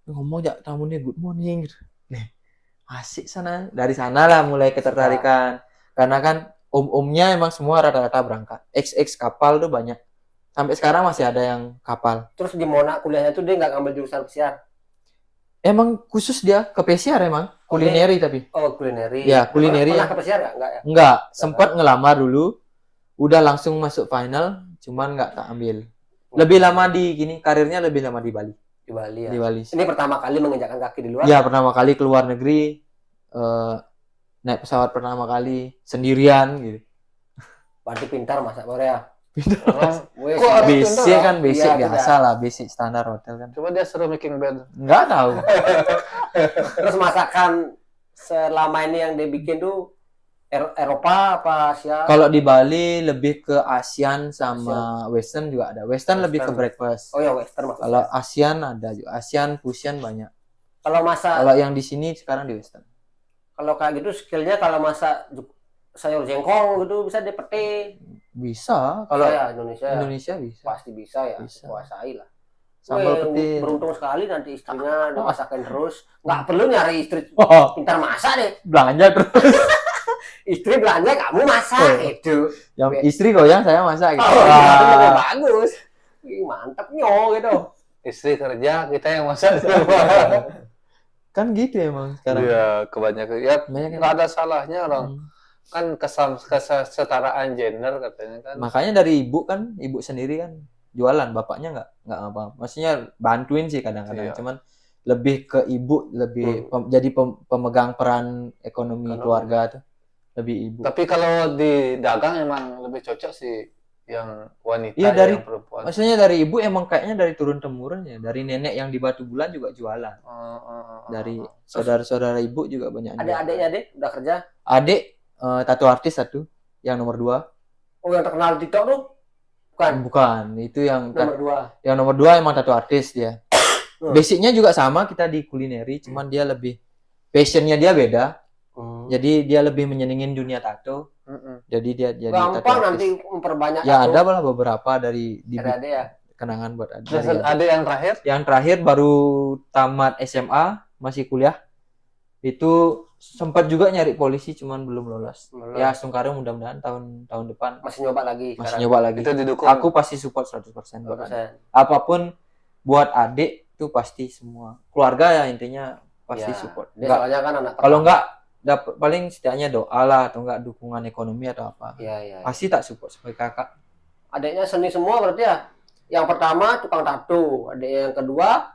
Ngomong ya tamunya good morning gitu. Asik sana. Dari sana lah mulai ketertarikan. Karena kan om-omnya emang semua rata-rata berangkat. XX kapal tuh banyak. Sampai sekarang masih ada yang kapal. Terus di Mona kuliahnya tuh dia nggak ngambil jurusan pesiar. Emang khusus dia ke pesiar emang. Kulineri tapi. Oh, kulineri. Ya, kulineri. Pernah ke pesiar nggak? Enggak ya? Enggak. Sempat ngelamar dulu. Udah langsung masuk final. Cuman nggak tak ambil. Lebih lama karirnya lebih lama di Bali. Di Bali ya. Di Bali. Ini pertama kali menginjakkan kaki di luar. Ya, pertama kali keluar negeri. Naik pesawat pertama kali sendirian gitu. Berarti pintar masak Korea. Basic kan, basic Iya, biasa lah, basic standar hotel kan. coba dia suruh making bed. Nggak tahu. Terus masakan selama ini yang dia bikin tuh Eropa apa Asia? Kalau di Bali lebih ke ASEAN sama Western juga ada. Western lebih ke breakfast. Oh ya, Western maksudnya. Kalau ASEAN ada juga. ASEAN fusion banyak. Kalau masak, Kalau yang di sini sekarang di Western. kalau kayak gitu skillnya kalau masak sayur jengkol gitu bisa dia pete. Bisa. Kalau Ya, Indonesia bisa. pasti bisa ya. Bisa. Kuasai lah. Sambal pete. Beruntung sekali nanti istrinya dimasakin terus. Nggak perlu nyari istri pintar masak deh. Belanja terus. Istri belanja kamu masak itu. Yang istri goyang saya masak gitu. Bagus. Mantap nyo gitu. Istri kerja, kita yang masak. Kan gitu emang sekarang. Iya, kebanyakan. Ya, Banyak yang- nggak ada salahnya orang. Kan kesetaraan gender katanya kan. Makanya dari ibu sendiri kan jualan, bapaknya nggak apa. Maksudnya bantuin sih kadang-kadang, Iya. cuman lebih ke ibu, lebih jadi pemegang peran ekonomi keluarga tuh, lebih ibu. Tapi kalau di dagang emang lebih cocok sih yang wanita, Iya, yang perempuan. Maksudnya dari ibu emang kayaknya dari turun temurun ya, dari nenek yang di Batu Bulan juga jualan. Dari saudara-saudara ibu juga banyak. Ada-adiknya deh udah kerja. Adik tato artis satu, yang nomor 2. Oh, yang terkenal di TikTok tuh? Bukan, itu yang Nomor 2. Yang nomor 2 emang tato artis dia. Basicnya juga sama kita di kulineri, cuman dia lebih passionnya dia beda. Jadi dia lebih menyenengin dunia tato. Jadi dia jadi tato Gampang artis. nanti memperbanyak Ya tato. ada lah beberapa dari Ada ya. kenangan buat Terus ada yang terakhir? Yang terakhir baru tamat SMA, masih kuliah. Itu sempat juga nyari polisi cuman belum lolos. Ya Sungkarung mudah-mudahan tahun depan Masih nyoba lagi. masih nyoba lagi. Itu didukung. Aku pasti support 100% buat adik. Apapun buat adik itu pasti semua. Keluarga ya intinya pasti support. Dia soalnya kan anak Kalau enggak dapat paling setidaknya doa lah atau enggak dukungan ekonomi atau apa. Iya. Pasti tak support sebagai kakak. Adiknya seni semua berarti ya. Yang pertama tukang tato, adiknya yang kedua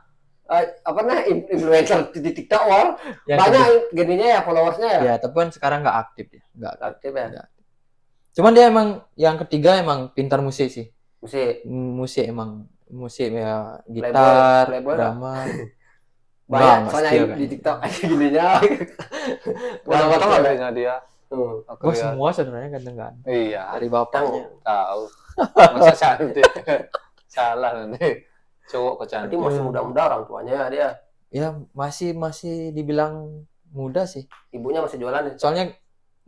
influencer di TikTok war. Banyak gininya ya followersnya ya. Ya, tapi kan sekarang nggak aktif dia, nggak aktif ya. Nggak aktif. Cuman dia emang yang ketiga emang pintar musik sih. Musik emang musik ya, gitar, Playboy drama. banyak soalnya di TikTok gininya. Potong adanya dia. Wah, semua saudaranya ganteng-ganteng. Iya. Dari bapaknya. Tahu. Masa cantik. Salah nanti. Cowok kecantik. Berarti masih muda-muda orang tuanya dia. Ya masih dibilang muda sih. Ibunya masih jualan ya. Soalnya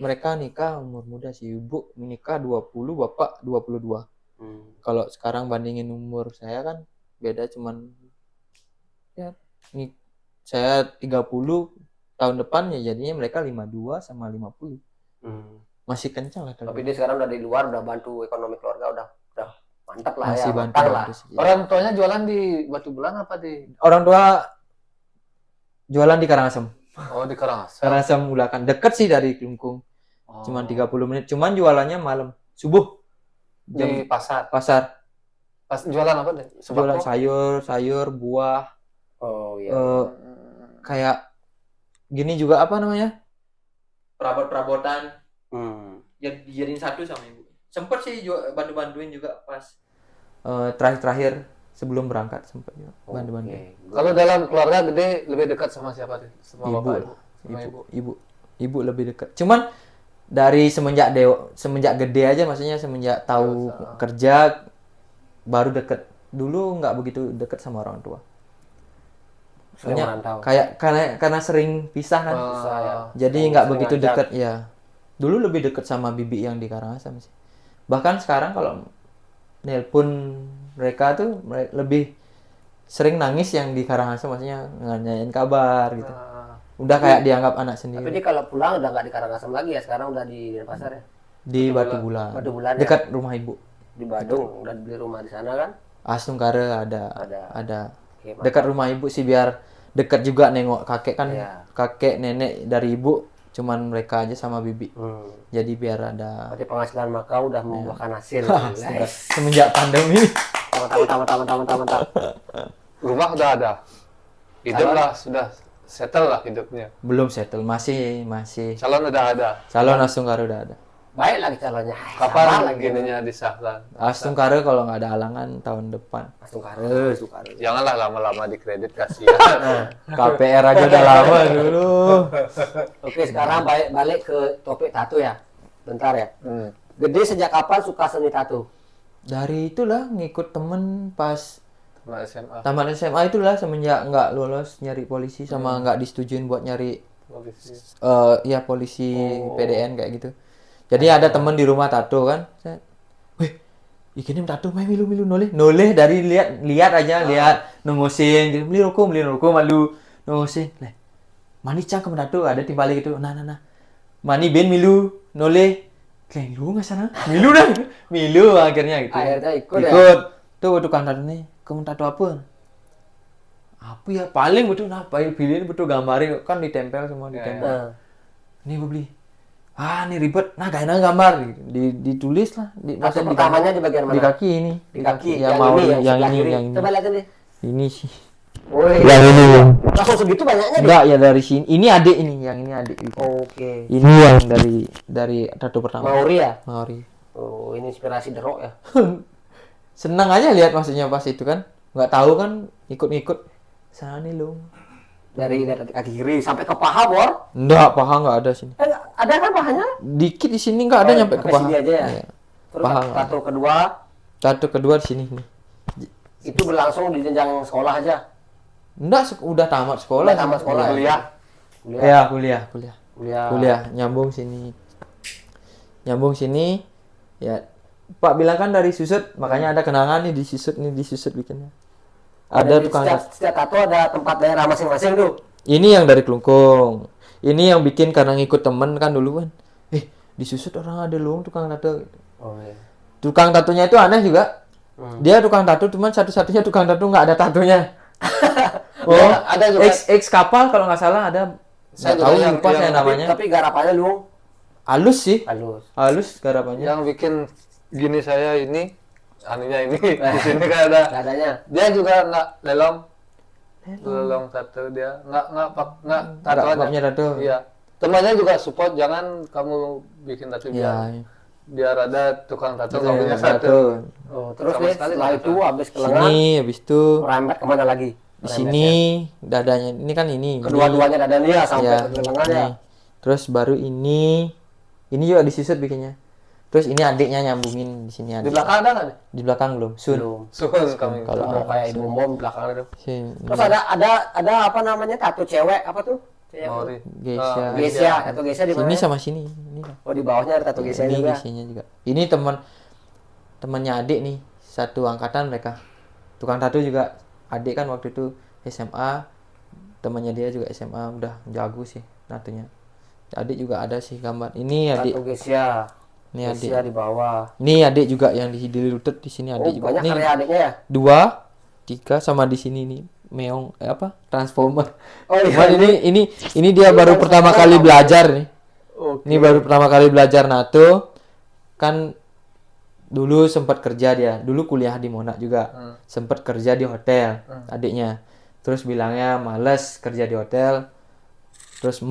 mereka nikah umur muda sih. Ibu nikah 20, bapak 22. Kalau sekarang bandingin umur saya kan beda cuman ya nih saya 30 tahun depan ya jadinya mereka 52 sama 50. Masih kencang lah Tapi dia sekarang udah di luar, udah bantu ekonomi keluarga, udah mantap lah masih ya, bantu matang lah. bantu sih. Orang tuanya jualan di Batu Bulan apa di? Orang tua jualan di Karangasem. Oh, di Karangasem. Karangasem Ulakan. Deket sih dari Kelungkung. Oh. Cuman 30 menit. Cuman jualannya malam. Subuh. Di pasar. Pasar. Pas jualan apa deh? Jualan sayur, buah. Oh iya. Kayak gini juga apa namanya? Perabot-perabotan. Dijadiin satu sama ibu. Sempet sih bantu-bantuin juga pas terakhir sebelum berangkat sempet juga bantu-bantuin. Kalau dalam keluarga gede lebih dekat sama siapa deh? Sama Ibu bapak, lah. Sama ibu. Ibu lebih dekat. Cuman dari semenjak gede aja, maksudnya semenjak tahu kerja baru deket. Dulu nggak begitu deket sama orang tua. Soalnya kayak karena sering pisah kan. Jadi nggak begitu deket ya. Dulu lebih deket sama bibi yang di Karangasem sih. Bahkan sekarang kalau nelpon mereka tuh lebih sering nangis yang di Karangasem, maksudnya nanyain kabar gitu. Udah kayak dianggap anak sendiri. Tapi dia kalau pulang udah nggak di Karangasem lagi ya, sekarang udah di Denpasar ya. Di Batu Bulan. Batu Bulan ya? Dekat rumah ibu. Di Badung udah beli rumah di sana kan? Astungkara ada. Oke, Dekat rumah ibu sih biar dekat juga nengok kakek kan. Iya. Kakek nenek dari ibu cuman mereka aja sama bibi. Jadi biar ada. Berarti penghasilan Makau udah membuahkan hasil. Semenjak pandemi. Tamat. Rumah udah ada. Hidup lah, sudah settle lah hidupnya. Belum settle, masih. Calon udah ada. Calon Astungkara udah ada. Baik lagi calonnya. Kapan gininya disahkan? Astungkara kalau nggak ada halangan tahun depan. Astungkara. Janganlah lama-lama dikredit kasihan. KPR aja udah lama dulu. Oke, sekarang balik ke topik tato ya. Bentar ya. Gede sejak kapan suka seni tato? Dari itulah ngikut temen pas Sama SMA. tamat SMA itulah semenjak nggak lolos nyari polisi sama nggak disetujuin buat nyari Polisi. polisi PDN kayak gitu. Jadi ada temen di rumah tato kan. Wih, ikinim tato main milu noleh dari lihat aja lihat nungusin gitu. Beli rokok malu nungusin. Leh. Mani cang ke tato ada timbali gitu. Nah. Mani ben milu noleh. Kalian lu nggak sana? Milu akhirnya gitu. Akhirnya ikut. Tuh tukang tato nih. Kamu tato apa? Apa ya? Paling betul pilihin betul gambarin kan ditempel semua ditempel. Nih gue beli. Ini ribet. Nah, kayak gambar gitu. Ditulis lah. Tato pertamanya di bagian mana? Di kaki ini. Di kaki. Ya, yang ini. Coba lihat ini. Ini sih. Oh, Yang ini. langsung segitu banyaknya? Enggak ya dari sini. Ini adik ini. Yang ini adik. Oke. Ini yang dari tato pertama. Maori ya? Maori. Oh, ini inspirasi The Rock ya. Senang aja lihat maksudnya pas itu kan. Nggak tahu kan ikut-ikut. Sana nih lu. Dari kaki kiri sampai ke paha, Bor. Enggak, paha nggak ada sini. Ada kan pahanya? Dikit di sini nggak ada nyampe ke paha. Sini aja ya. Iya. Terus Paha. tato kedua Di sini nih. itu berlangsung di jenjang sekolah aja. Enggak, udah tamat sekolah. Udah tamat sekolah. Kuliah. Nyambung sini. Ya, Pak bilang kan dari Susut, makanya ada kenangan nih di Susut bikinnya. Ada tukang setiap tato ada tempat daerah masing-masing tuh. Ini yang dari Kelungkung. Ini yang bikin karena ngikut temen kan dulu kan. Di Susut orang ada loh tukang tato. Oh iya. Tukang tatonya itu aneh juga. Dia tukang tato cuman satu-satunya tukang tato nggak ada tatonya. Ada juga. X kapal kalau nggak salah ada. Saya tahu lupa saya namanya. Tapi garapannya lu Halus sih. halus Garapannya. Yang bikin gini saya ini, anunya ini di sini kan ada. adanya. Dia juga nggak lelong tato dia nggak tato aja. Punya tato. Iya. Temannya juga support, jangan kamu bikin tato biar ada tukang tato nggak punya tato. Oh, terus Sama nih sekali setelah nggak itu habis ke lengan Sini habis itu merembet kemana lagi? di sini dadanya. Ini kan ini. Kedua-duanya dadanya ya sampai Ya, ke lengan ya. Terus baru ini juga disusut bikinnya. Terus ini adiknya nyambungin di sini ada. Di belakang ada nggak nih? Di belakang belum. Belum. Suhun kami. Kalau Kayak ibu bom belakang itu. sini. Terus ada apa namanya tato cewek apa tuh? Mori. Geisha. Geisha, tato Geisha di mana? Sini sama sini. Ini. Oh, di bawahnya ada tato Geisha Ini juga. Geisha-nya juga. Ini temannya adik nih, satu angkatan mereka. Tukang tato juga adik kan waktu itu SMA. Temannya dia juga SMA, udah jago sih tatonya. Adik juga ada sih gambar. Ini adik. Tato Geisha. Ini adik. Geisha di bawah. Ini adik juga yang di lutut di sini adik juga. Banyak Nih, karya adiknya ya? 2, 3 sama di sini nih. Meong apa? Transformer. Oh iya. Cuman ini dia baru pertama kali belajar nih. Oke. Ini baru pertama kali belajar nato. Kan dulu sempat kerja dia. Dulu kuliah di Monak juga. Sempat kerja di hotel adiknya. Terus bilangnya males kerja di hotel. Terus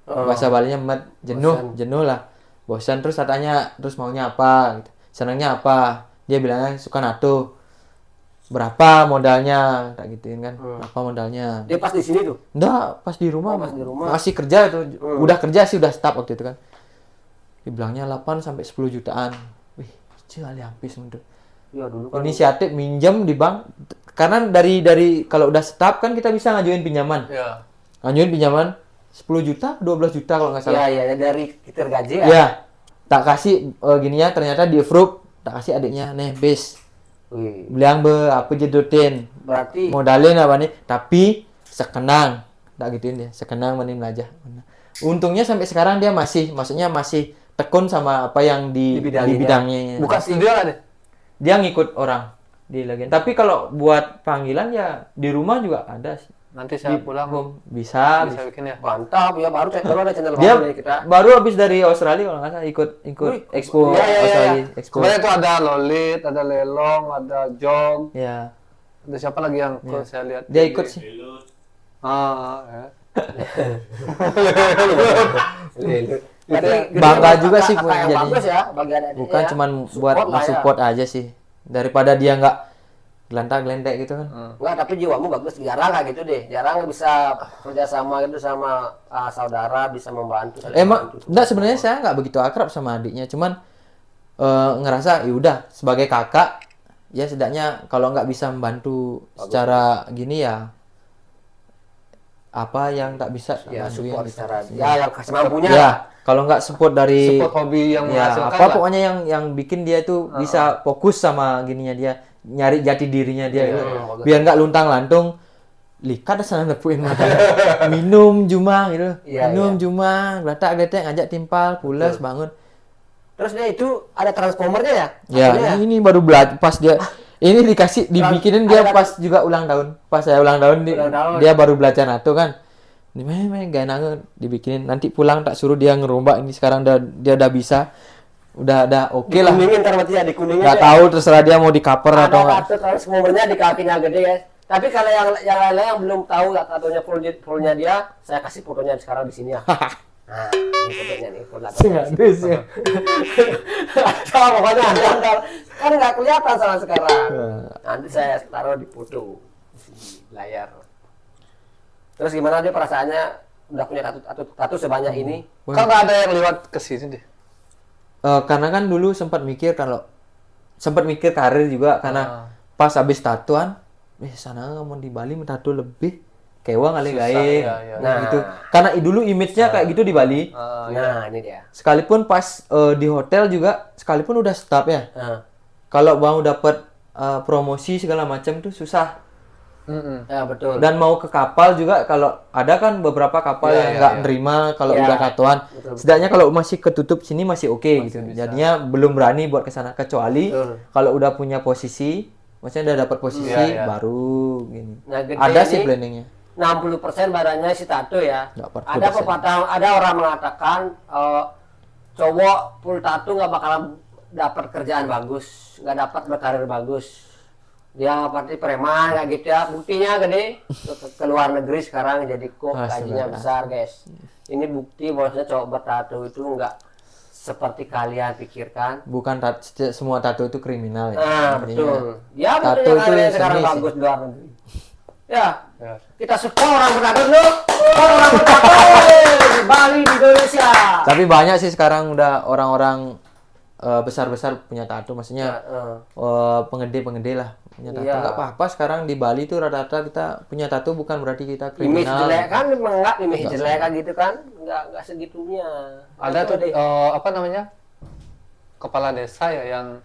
bahasa Balinya jenuh lah. Bosan terus katanya terus maunya apa gitu. Senangnya apa? Dia bilangnya suka nato. Berapa modalnya? Tak gituin kan. Berapa modalnya? Dia pas di sini tuh. Enggak, pas di rumah. Pas di rumah. Masih kerja tuh. Udah kerja sih, udah stop waktu itu kan. Dibilangnya 8 sampai 10 jutaan. Wih, kali habis untuk. Ya dulu kan. Inisiatif minjem di bank. Karena dari kalau udah stop kan kita bisa ngajuin pinjaman. Ya. Ngajuin pinjaman 10 juta, 12 juta kalau nggak salah. Iya, dari kita gaji ya. Ya. Tak kasih gininya ternyata di approve. Tak kasih adiknya, nih bis. Wih, Bilang apa jedotin. berarti Modalin apa nih? Tapi sekenang. Tak gituin dia. Sekenang mending belajar. Untungnya sampai sekarang dia maksudnya masih tekun sama apa yang di bidangnya. Bukan studio lah deh. Dia ngikut orang di lagian. Tapi kalau buat panggilan ya di rumah juga ada sih. Nanti saya pulang Bisa. bisa bikin ya. mantap ya, baru ada channel Dia baru dari kita. baru habis dari Australia kalau nggak salah ikut Expo iya, iya, Australia Expo. Sebenarnya itu ada Lolit, ada Lelong, ada Jong, Ya. ada siapa lagi yang saya lihat. Dia ikut sih. Ya. Bangga juga sih punya jadinya. bagus ya bagian adiknya. Bukan ya. cuman buat Support lah ya. support aja sih. Daripada dia nggak gelantak-gelentek gitu kan. Enggak, tapi jiwamu bagus. Jarang kayak gitu deh. Jarang bisa kerja sama gitu sama saudara, bisa membantu. Emang enggak, sebenarnya saya nggak begitu akrab sama adiknya, cuman ngerasa ya udah sebagai kakak ya setidaknya kalau nggak bisa membantu secara gini ya apa yang tak bisa ya bantuin support gitu. secara ya yang kasih mampunya. Ya, kalau nggak support dari Support hobi yang ya menghasilkan apa lah. pokoknya yang bikin dia itu bisa fokus sama gininya dia, nyari jati dirinya dia gitu. bagus. Biar nggak luntang-lantung likat sana nepuin mata. Minum cuma gitu. Iya, Minum cuma, geletak-geletak ngajak timpal, pulas bangun. Terus dia itu ada transformernya ya? Ya, Akhirnya ini baru belajar pas dia ini dibikinin dia pas juga ulang tahun. Pas saya ulang tahun, Ulang tahun. dia baru belajar nato kan. Ini gak enak dibikinin. Nanti pulang tak suruh dia ngerombak ini sekarang dia udah bisa. Udah oke lah. dikuningin ntar mati ya, dikuningin. Gak ya. tahu terserah dia mau di cover atau Ada enggak. tato transformernya di kakinya gede guys. Tapi kalau yang lain-lain yang belum tahu tatonya fullnya dia, saya kasih fotonya sekarang di sini ya. Nah, ini fotonya nih, full tatonya. ya. Ada pokoknya ada. Kan nggak kelihatan sama sekarang. Nanti saya taruh di foto di layar. Terus gimana dia perasaannya udah punya tato sebanyak ini? Kan nggak ada yang lewat ke sini deh. Karena kan dulu sempat mikir karir juga karena pas habis tatuan, sana mau di Bali tato lebih kewa kali Susah, gae. iya. Nah, gitu. Karena dulu image-nya kayak gitu di Bali. Nah, ini dia. Sekalipun pas di hotel juga sekalipun udah stop ya. Nah, Kalau mau dapat promosi segala macam tuh susah. ya betul. Dan mau ke kapal juga kalau ada kan beberapa kapal Iya, yang iya, nggak iya. nerima kalau Iya. udah tatuan. Betul. Setidaknya kalau masih ketutup sini masih oke gitu. bisa. Jadinya belum berani buat ke sana kecuali Betul. kalau udah punya posisi, maksudnya udah dapat posisi Iya, iya. baru gini. Nah, gede Ada ini sih planningnya. 60% badannya si tato ya. Nggak, 40%. Ada pepatah, ada orang mengatakan cowok full tato nggak bakalan dapat kerjaan bagus, nggak dapat berkarir bagus. Dia pasti preman kayak gitu ya. Buktinya gede ke luar negeri sekarang jadi kok Ah, gajinya sebenarnya. besar guys. Ini bukti bahwasanya cowok bertato itu nggak seperti kalian pikirkan. Bukan semua tato itu kriminal ya. Nah, Intinya. betul. Ya, tato buktinya itu kalian sekarang seni sih. bagus di luar negeri. Ya, Ya. kita support orang bertato dulu. Orang bertato di Bali, di Indonesia. Tapi banyak sih sekarang udah orang-orang besar-besar punya tato, maksudnya pengede-pengede lah punya tato. Iya. Nggak apa-apa sekarang di Bali tuh rata-rata kita punya tato bukan berarti kita Image kriminal. jelek kan memang enggak image jelek kan gitu kan. Enggak segitunya. Ada Itu tuh apa namanya? Kepala desa ya yang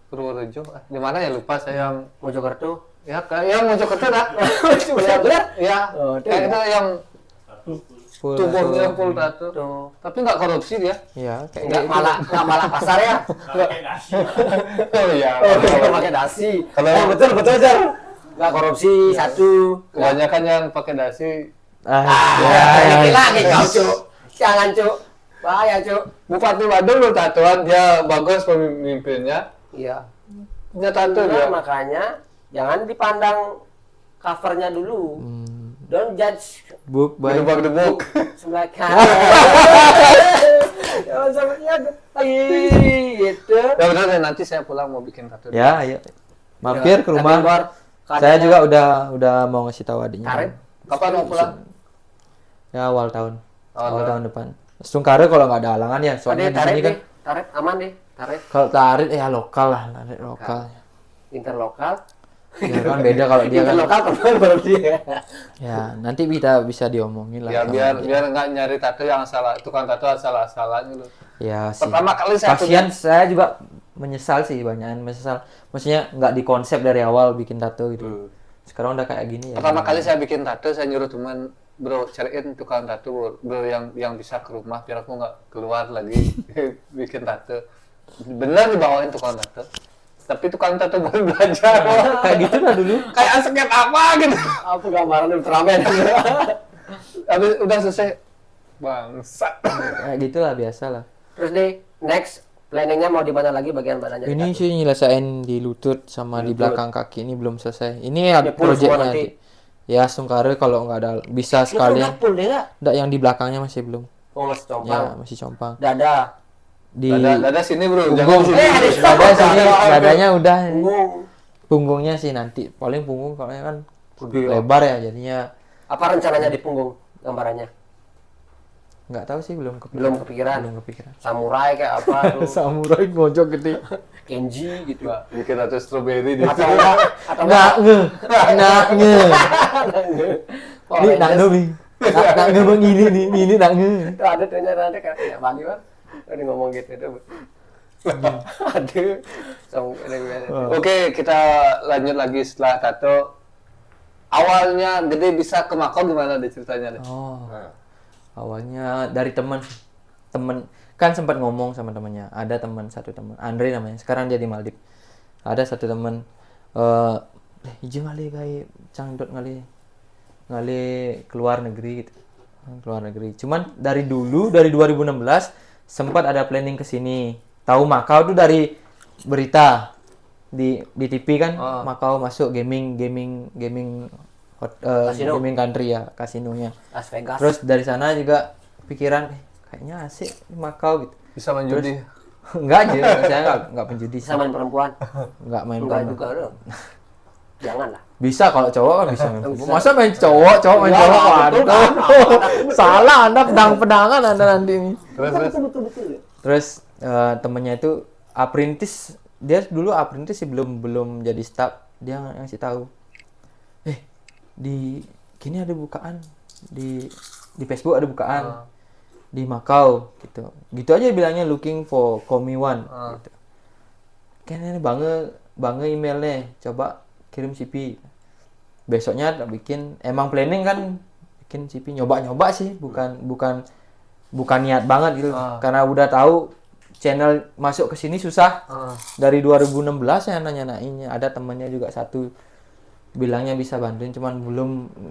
Purworejo. Di mana ya lupa saya yang Mojokerto. ya yang Mojokerto dah. Benar-benar. Ya, Oh, itu kayak itu yang Full tubuhnya tato. full tato. Tuh. Tapi nggak korupsi dia. Ya, kayak Enggak malah pasar ya. Oh iya. Kalau pakai dasi. Kalau- Betul Jar. Enggak korupsi satu. Kebanyakan yang pakai dasi. Dikit lagi kau, Cuk. Jangan, Cuk. Bahaya, Cuk. Bupati Bandung bertatuan, dia bagus pemimpinnya. Iya. Punya tato Nah, dia. makanya jangan dipandang covernya dulu. Don't judge book by Gedebak debuk. sebelah kanan. Jangan sampai gitu. Ya benar deh, nanti saya pulang mau bikin tato. ya, ayo. Mampir ke rumah. Tapi Saya juga udah mau ngasih tahu adiknya. karet. Kapan mau pulang? Ya awal tahun. Awal Awal tahun depan. Sungkare kalau nggak ada halangan ya, soalnya Soalnya di tarik sini kan deh. Tarik aman deh. Tarik kalau tarik ya lokal lah, tarik lokal. interlokal. Ya kan beda kalau dia kan. Interlokal teman baru dia. Ya, nanti kita bisa diomongin lah. Ya sama biar dia. biar nggak nyari tato yang salah, tukang tato asal-asalan gitu. Ya sih. Pertama kali saya Kasihan saya juga menyesal sih, banyakan menyesal. Maksudnya nggak dikonsep dari awal bikin tato gitu. Sekarang udah kayak gini ya. Pertama kali saya bikin tato, saya nyuruh teman, bro cariin tukang tato bro yang bisa ke rumah biar aku nggak keluar lagi bikin tato. Bener dibawain tukang tato, tapi tukang tato baru belajar. Kayak gitu dah dulu. Kayak seket apa gitu. Apa gambaran Ultraman? Habis udah selesai, bangsat. Kayak gitulah biasa lah. Terus deh, next planningnya mau di mana lagi bagian badannya? Ini sih nyelesain di lutut sama di belakang kaki ini belum selesai. Ini Ini ada full semua proyeknya. nanti. Ya sungkare kalau nggak ada bisa sekalian. Full deh nggak? Nggak, yang di belakangnya masih belum. Oh masih Ya compang. masih compang. Dada. Di Dada sini bro, jangan punggung. sini. Dada sini, dadanya udah. Punggung. Punggungnya sih nanti. Paling punggung kalau kan Gede ya. lebar ya jadinya. Apa rencananya di punggung gambarannya? Nggak tahu sih belum kepikiran. Belum kepikiran. Belum kepikiran. Samurai kayak apa tuh? Samurai ngojok gede. Kenji gitu. Bikin tato strawberry di Atau enggak? Atau Nggak nge. Nggak nge. Oh, Ini nak nge nih. Nak nge begini nih. Ini nak nge. Itu ada ternyata ada kayak Bali kan. Tadi ngomong gitu itu. Aduh. Oke, kita lanjut lagi setelah tato. Awalnya gede bisa ke Makau gimana deh ceritanya deh? Oh. Awalnya dari teman kan sempat ngomong sama temannya. Ada satu teman, Andre namanya. Sekarang dia di Maldives. Ada satu teman hijau ngali kayak cangdot ngali keluar negeri gitu. Keluar negeri. Cuman dari dulu dari 2016 sempat ada planning ke sini. Tahu Makau tuh dari berita di TV kan. Makau masuk gaming Kasino. gaming country ya, kasinonya. Las Vegas. Terus dari sana juga pikiran kayaknya asik di Makau gitu. Bisa main judi. Enggak aja, saya enggak penjudi sih. bisa main perempuan. Enggak main Enggak bola. juga dong. Jangan lah. Bisa kalau cowok kan bisa main Bisa. bola. Masa main cowok main Enggak, cowok betul waduh. kan? Salah Anda pedang-pedangan Anda nanti nih. Terus Betul. Terus temennya itu apprentice, dia dulu apprentice sih belum jadi staff, dia ngasih tahu. Di gini ada bukaan di Facebook ada bukaan di Makau gitu. Gitu aja bilangnya looking for Komiwan gitu. Kan ini bangga emailnya, coba kirim CV. Besoknya tak bikin, emang planning kan bikin CV nyoba-nyoba sih, bukan niat banget gitu. Karena udah tahu channel masuk ke sini susah. Dari 2016 ya nanya-nanyainnya, ada temannya juga satu bilangnya bisa bantuin, cuman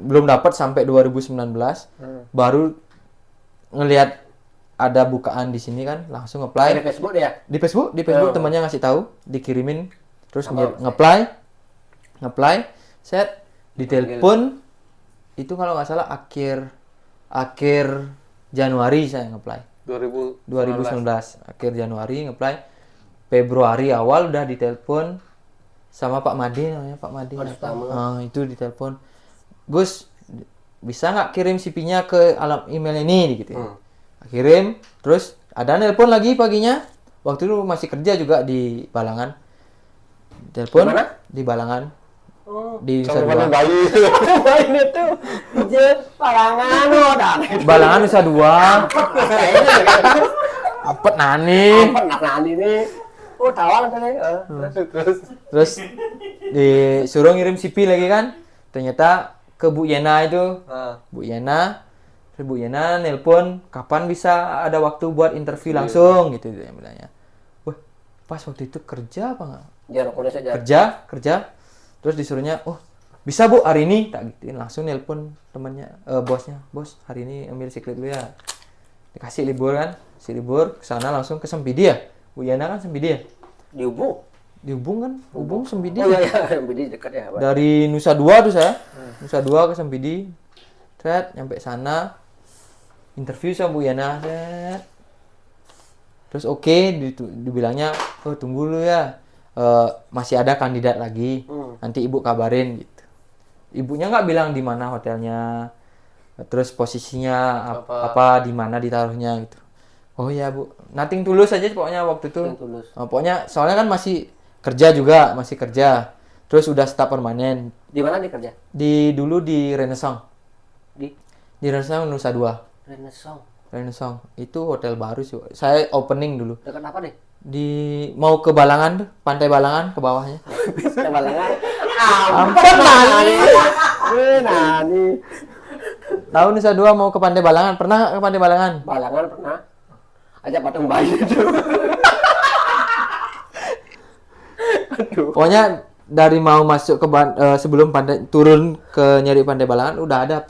belum dapat sampai 2019. Baru ngelihat ada bukaan di sini kan, langsung apply. Di Facebook dia. Di Facebook temannya ngasih tahu, dikirimin, terus nge-apply, set, ditelepon. Itu kalau nggak salah akhir Januari saya nge-apply. 2019 akhir Januari nge-apply. Februari awal udah ditelepon sama Pak Made, namanya Pak Made. Itu ditelepon, Gus bisa nggak kirim CV-nya ke alamat email ini gitu ya. Kirim, terus ada nelpon lagi paginya, waktu itu masih kerja juga di Balangan. Telepon Di mana? di Balangan. Oh. Di Nusa Sama Dua. bayi. Ini tuh je palangan udah. Balangan Nusa Dua. Apet nani. Apa nak ini? Oh, tawang tadi. Terus Terus disuruh ngirim CV lagi kan. Ternyata ke Bu Yena itu. Bu Yena. Terus Bu Yena nelpon kapan bisa ada waktu buat interview langsung gitu dia bilangnya. Wah, pas waktu itu kerja apa enggak? Jangan kuliah saja. Kerja. Terus disuruhnya, "Oh, bisa Bu hari ini." Tak gituin, langsung nelpon temannya, bosnya. "Bos, hari ini ambil siklet dulu ya." Dikasih libur kan. Si libur ke sana langsung ke Sempidi ya. Bu Yana kan Sempidi ya. Diubung. Dihubung kan? Hubung Sempidi. Oh iya, Bidi dekat ya, Pak. Dari Nusa Dua tuh saya. Nusa Dua ke Sempidi. Set, nyampe sana. Interview sama Bu Yana. Set. Terus oke, dibilangnya, "Oh, tunggu dulu ya. Masih ada kandidat lagi. Nanti Ibu kabarin," gitu. Ibunya nggak bilang di mana hotelnya. Terus posisinya apa di mana ditaruhnya gitu. Oh ya Bu, nothing tulus aja pokoknya waktu itu. Tulus. Pokoknya soalnya kan masih kerja juga, masih kerja. Terus udah staf permanen. Di mana dia kerja? Dulu di Renaissance. Di Di Renaissance Nusa Dua. Renaissance. Renaissance itu hotel baru sih. Saya opening dulu. Dekat apa deh? Mau ke Balangan tuh, Pantai Balangan ke bawahnya. Balangan. Ampun nani. Nani. Tahu Nusa Dua mau ke Pantai Balangan? Pernah nggak ke Pantai Balangan? Balangan pernah. Ajak patung bayi itu. Pokoknya dari mau masuk ke sebelum pantai turun ke nyari Pantai Balangan udah ada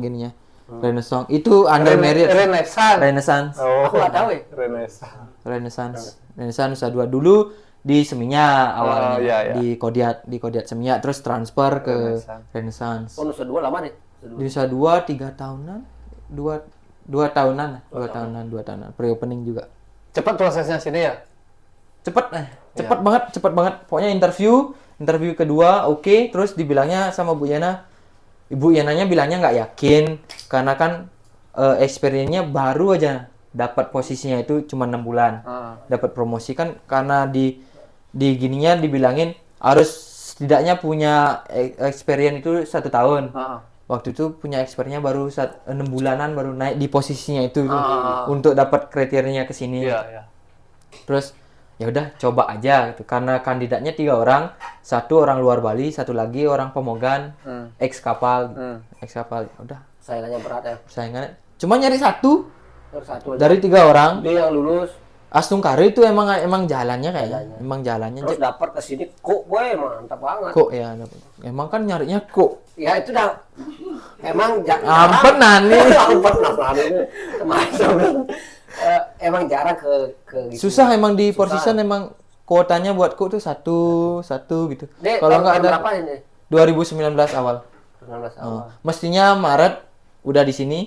gininya. Renaissance. Itu under Marriott. Renaissance. Oh, Aku nggak tahu ya. Renaissance. Renaissance Nusa Dua dulu di Seminyak awalnya. iya. Di Kodiat Seminyak terus transfer ke Renaissance. Oh, Nusa Dua lama deh. Di Nusa Dua 3 tahunan. 2 tahunan. 2 tahunan. Pre-opening juga. Cepat prosesnya sini ya. Cepet banget. Pokoknya interview kedua oke, terus dibilangnya sama Bu Yana. Ibu Yananya bilangnya nggak yakin karena kan experience-nya baru aja dapat posisinya itu cuma 6 bulan. Dapat promosi kan karena di gininya dibilangin harus setidaknya punya experience itu 1 tahun. Waktu itu punya experience-nya baru 6 bulanan baru naik di posisinya itu untuk dapat kriterianya ke sini. Iya. Terus ya udah coba aja gitu karena kandidatnya 3 orang, 1 orang luar Bali, 1 lagi orang Pemogan, ex kapal ya udah Saingannya berat ya. saingannya cuma nyari 1 Terus satu aja. dari 3 orang. Dia yang lulus. Astungkari itu emang jalannya kayaknya emang jalannya Terus dapat ke sini kok boy mantap banget. kok ya emang kan nyarinya kok Ya itu dah. Emang ampun nani Ampun nani. Termasuk. Emang jarang ke gitu. susah emang di position emang kuotanya buat kok tuh satu gitu. Kalau nggak ada berapa ini? 2019 awal. 19 awal. Mestinya Maret udah di sini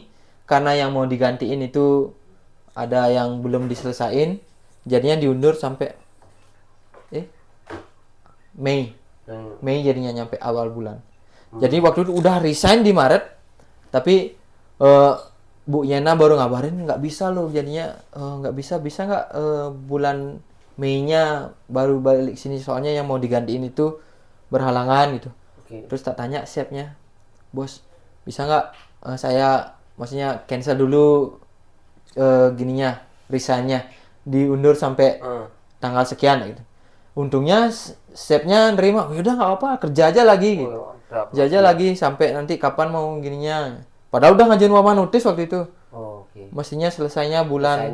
karena yang mau digantiin itu ada yang belum diselesain, jadinya diundur sampai Mei jadinya nyampe awal bulan. Jadi waktu itu udah resign di Maret, tapi Bu Yena baru ngabarin nggak bisa loh jadinya nggak bisa nggak bulan Mei-nya baru balik sini soalnya yang mau digantiin itu berhalangan gitu. Terus tak tanya chefnya, "Bos, bisa nggak saya maksudnya cancel dulu gininya resignnya diundur sampai tanggal sekian gitu." Untungnya chefnya nerima, "Udah nggak apa-apa, kerja aja lagi gitu. Kerja aja lagi sampai nanti kapan mau gininya." Padahal udah ngajuin wama notice waktu itu. Mestinya selesainya bulan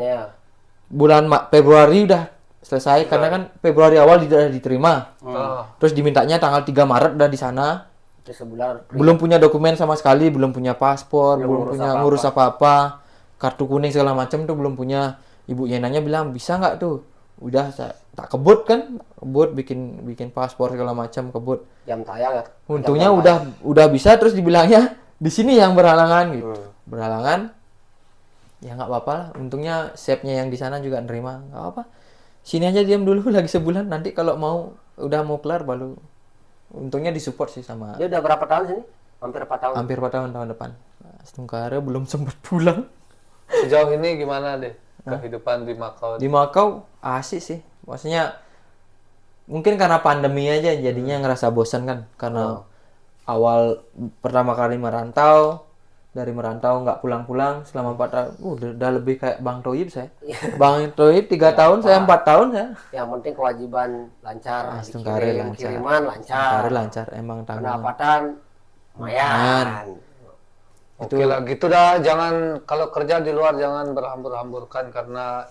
Februari udah selesai karena kan Februari awal udah diterima. Terus dimintanya tanggal 3 Maret udah di sana. Sebulan. Belum punya dokumen sama sekali, belum punya paspor, belum punya ngurus apa-apa. Kartu kuning segala macam tuh belum punya. Ibu Yenanya bilang, "Bisa nggak tuh?" Udah tak kebut kan, bikin paspor segala macam kebut. Jam tayang ya. Untungnya udah bisa terus dibilangnya di sini yang berhalangan gitu. Berhalangan. Ya nggak apa-apa lah. Untungnya chefnya yang di sana juga nerima. Nggak apa. Sini aja diam dulu lagi sebulan. Nanti kalau udah mau kelar baru. Untungnya disupport sih sama. Dia udah berapa tahun sini? Hampir 4 tahun. Hampir 4 tahun tahun depan. Astungkara belum sempat pulang. Sejauh ini gimana deh? kehidupan di Makau? Di Makau asik sih. Maksudnya mungkin karena pandemi aja jadinya ngerasa bosan kan. Karena awal pertama kali merantau, dari merantau nggak pulang-pulang selama 4 tahun. Udah lebih kayak Bang Toyib saya. Bang Toyib 3 tahun, saya 4 tahun ya. Yang penting kewajiban lancar, Tungkare dikirim, lancar. kiriman lancar, Kemarin lancar emang tanggung. pendapatan lumayan. Oke lah gitu dah, jangan kalau kerja di luar jangan berhambur-hamburkan karena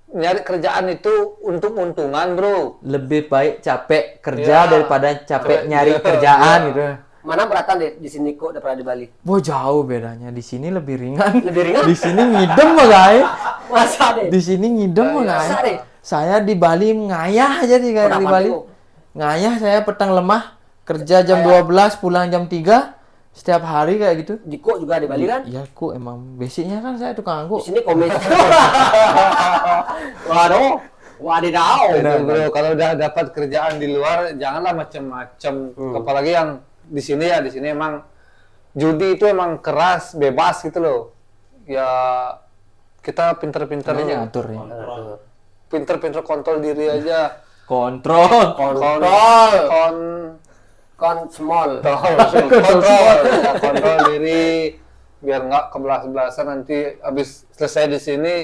nyari kerjaan itu untung-untungan bro. Lebih baik capek kerja Iya. daripada capek nyari Iya. kerjaan gitu. Mana beratan di sini kok daripada di Bali? Wah jauh bedanya. Di sini lebih ringan. Lebih ringan? Di sini ngidem mah guys. Masa deh? Di sini ngidem mah guys. Masa deh? Saya di Bali ngayah aja nih kayak di Kenapa Bali. tuh? Ngayah saya petang lemah, kerja jam 12, pulang jam 3. Setiap hari kayak gitu. Diko juga di Bali kan? Iya, ku emang basicnya kan saya tukang Di angkut. sini komedi. Waduh, wadidaw. Itu bro, kalau udah dapat kerjaan di luar janganlah macem-macem. Apalagi yang di sini ya, di sini emang judi itu emang keras, bebas gitu loh. Ya kita pinter-pinter Caranya ngatur ya. pinter-pinter kontrol diri aja. Kontrol. Kon small. Kontrol diri biar nggak kebelas-belasan nanti habis selesai di sini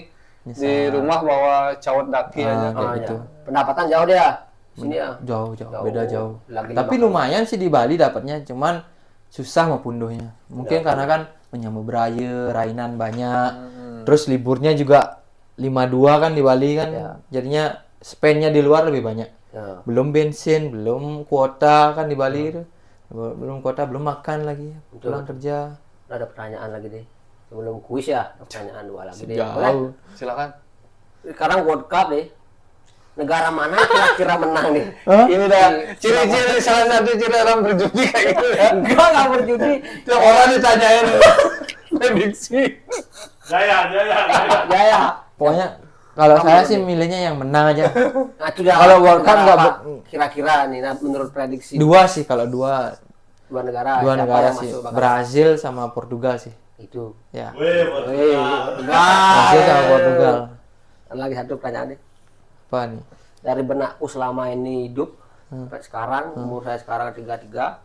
di rumah bawa cawat daki aja. Kayak gitu. Pendapatan jauh dia. Sini ya. Jauh, beda jauh. Lagi Tapi lumayan sih di Bali dapatnya, cuman susah mau punduhnya. Mungkin karena kan menyambut beraya, rainan banyak. Terus liburnya juga 52 kan di Bali kan. Jadinya spendnya di luar lebih banyak. Ya. Belum bensin, belum kuota kan di Bali itu. Belum kuota, belum makan lagi. Pulang kerja. Ada pertanyaan lagi deh. Sebelum kuis ya, ada pertanyaan dua lagi deh. Boleh? Jauh. Silakan. Sekarang World Cup deh. Negara mana kira-kira menang nih? Ini dah ciri-ciri salah satu ciri orang berjudi kayak gitu ya. Enggak berjudi. Tiap orang ditanyain prediksi. Jaya. Pokoknya kalau saya sih milihnya yang menang aja. Nah, itu dah. Kalau World Cup Negara nggak apa? ber- Kira-kira nih nah, menurut prediksi Dua sih kalau dua negara. dua siapa negara yang sih. masuk bakal- Brazil sama Portugal sih. Itu. Ya. Enggak. Brazil sama Portugal. Lagi satu pertanyaan deh. Apa nih? Dari benakku selama ini hidup sampai sekarang umur saya sekarang 33.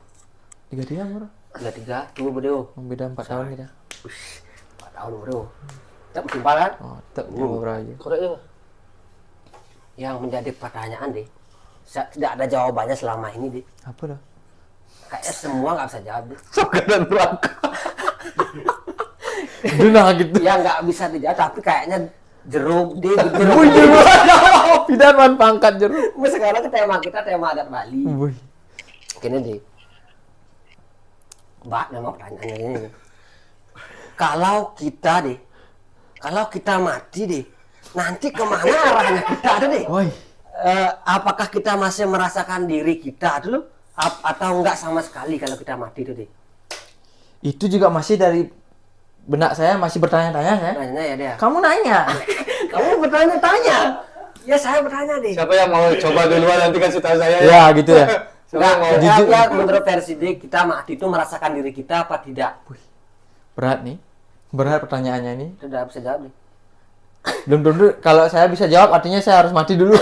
3 bro. 33 tunggu bro. Beda 4 tahun kita. 4 tahun bro. Tidak simpel kan? Oh, tetap jauh aja. Korek ya. Yang menjadi pertanyaan deh. Tidak ada jawabannya selama ini deh. Apa dah? Kayaknya semua nggak bisa jawab deh. Surga dan neraka. Duh gitu. Ya nggak bisa dijawab tapi kayaknya jeruk deh Wih, jeruk. Pidaman pangkat jeruk. Sekarang kita tema adat Bali. Wih. Gini deh. Mbak, memang pertanyaannya ini. Nih. Kalau kita mati deh, nanti kemana arahnya kita tuh deh? Woi. Apakah kita masih merasakan diri kita dulu? Atau enggak sama sekali kalau kita mati tuh deh? Itu juga masih dari benak saya masih bertanya-tanya ya. Nanya ya dia. Kamu nanya. Kamu bertanya-tanya. Ya saya bertanya deh. Siapa yang mau coba duluan nanti kasih tahu saya Ya gitu ya. Siapa yang mau? Enggak, jujur. ya, menurut versi D, kita mati itu merasakan diri kita apa tidak? Berat nih. Berat pertanyaannya ini. Tidak bisa jawab deh. Belum tentu kalau saya bisa jawab artinya saya harus mati dulu.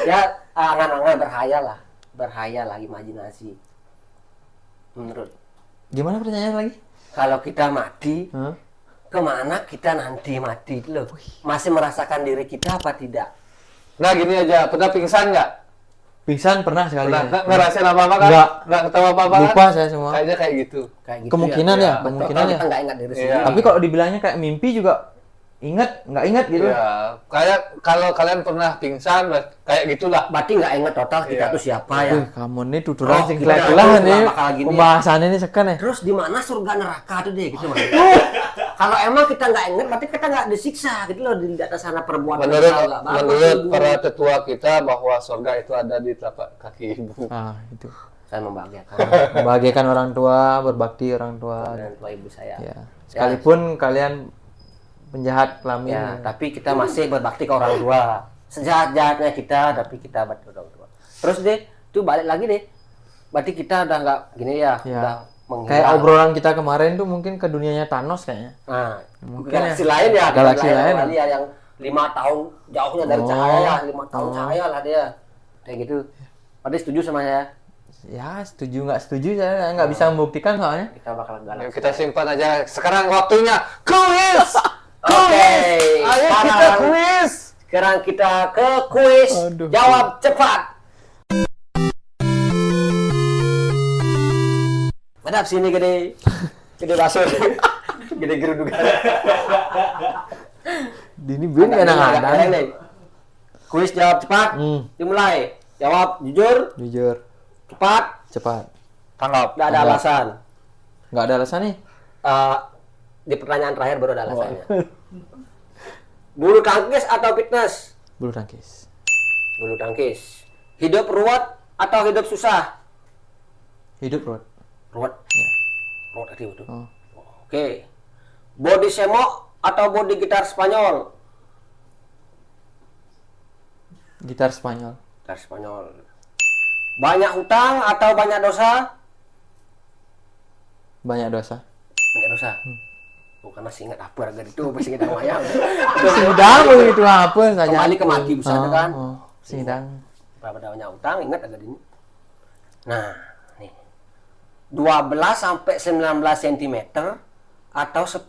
Ya, angan-angan berhayal lah, imajinasi. Menurut, Gimana pertanyaannya lagi? kalau kita mati, Hah? kemana kita nanti mati itu loh? Masih merasakan diri kita apa tidak? Nah gini aja, pernah pingsan nggak? Pingsan pernah sekali. Pernah saya. ngerasain apa-apa kan? Nggak. Nggak ketawa apa-apa kan? Lupa saya semua. Kayaknya kayak gitu. Kayak gitu Kemungkinan ya. ya, Betul, kemungkinan kalau ya. kita nggak ingat diri Iya. sendiri. Tapi kalau dibilangnya kayak mimpi juga nggak ingat gitu. Ya, kayak kalau kalian pernah pingsan, kayak gitulah. Berarti nggak ingat total kita Iya. tuh siapa ya? Wih, kamu nih tuturan Oh, sing kita kelah-kelah tahu nih. bakal gini. Pembahasannya ini sekan ya. Terus di mana surga neraka tuh deh gitu Mas. Kalau emang kita nggak ingat berarti kita nggak disiksa gitu loh di atas sana perbuatan Menurut kita nggak bagus. menurut Ibu. para tetua kita bahwa surga itu ada di telapak kaki ibu. Ah, itu. Saya membahagiakan Membahagiakan orang tua, berbakti orang tua. dan tua ibu saya. Ya. Sekalipun kalian penjahat kelamin. Ya, tapi kita masih berbakti ke orang tua. Sejahat-jahatnya kita, tapi kita berbakti ke orang tua. Terus deh, tuh balik lagi deh. Berarti kita udah nggak gini ya, Ya. udah Kayak obrolan kita kemarin tuh mungkin ke dunianya Thanos kayaknya. Nah, Mungkin galaksi lain ya, Galaksi lain. Dia yang 5 tahun jauhnya dari cahaya ya, 5 tahun cahaya lah dia. Kayak gitu. Pada setuju sama saya? Ya, setuju nggak setuju saya nggak bisa membuktikan soalnya. Kita bakal galaksi. Yuk kita simpan aja. Sekarang waktunya kuis. Oke. Ayo kita kuis. Sekarang kita ke kuis. Aduh. Jawab cepat. Madap sini gede. Gede basur. Gede geruduk. Ini bin kadang-kadang. Kuis jawab cepat. Dimulai. Jawab jujur, Jujur, cepat, Tanggap. nggak ada alasan. nggak ada alasan nih. Di pertanyaan terakhir baru ada alasannya. Bulu tangkis atau fitness? Bulu tangkis. Bulu tangkis. Hidup ruwet atau hidup susah? Hidup Rod. Ruwet. Ya. Ruwet tadi betul. Oh. Oke. Body semok atau body gitar Spanyol? Gitar Spanyol. Gitar Spanyol. Banyak hutang atau banyak dosa? Banyak dosa. Banyak dosa. Bukan masih ingat apa harga itu, masih ingat ayam. Sidang begitu apa saja. Kembali ke mati bisa kan? Sidang. Berapa banyak hutang, ingat agak ini. Nah, nih. 12 sampai 19 cm atau 10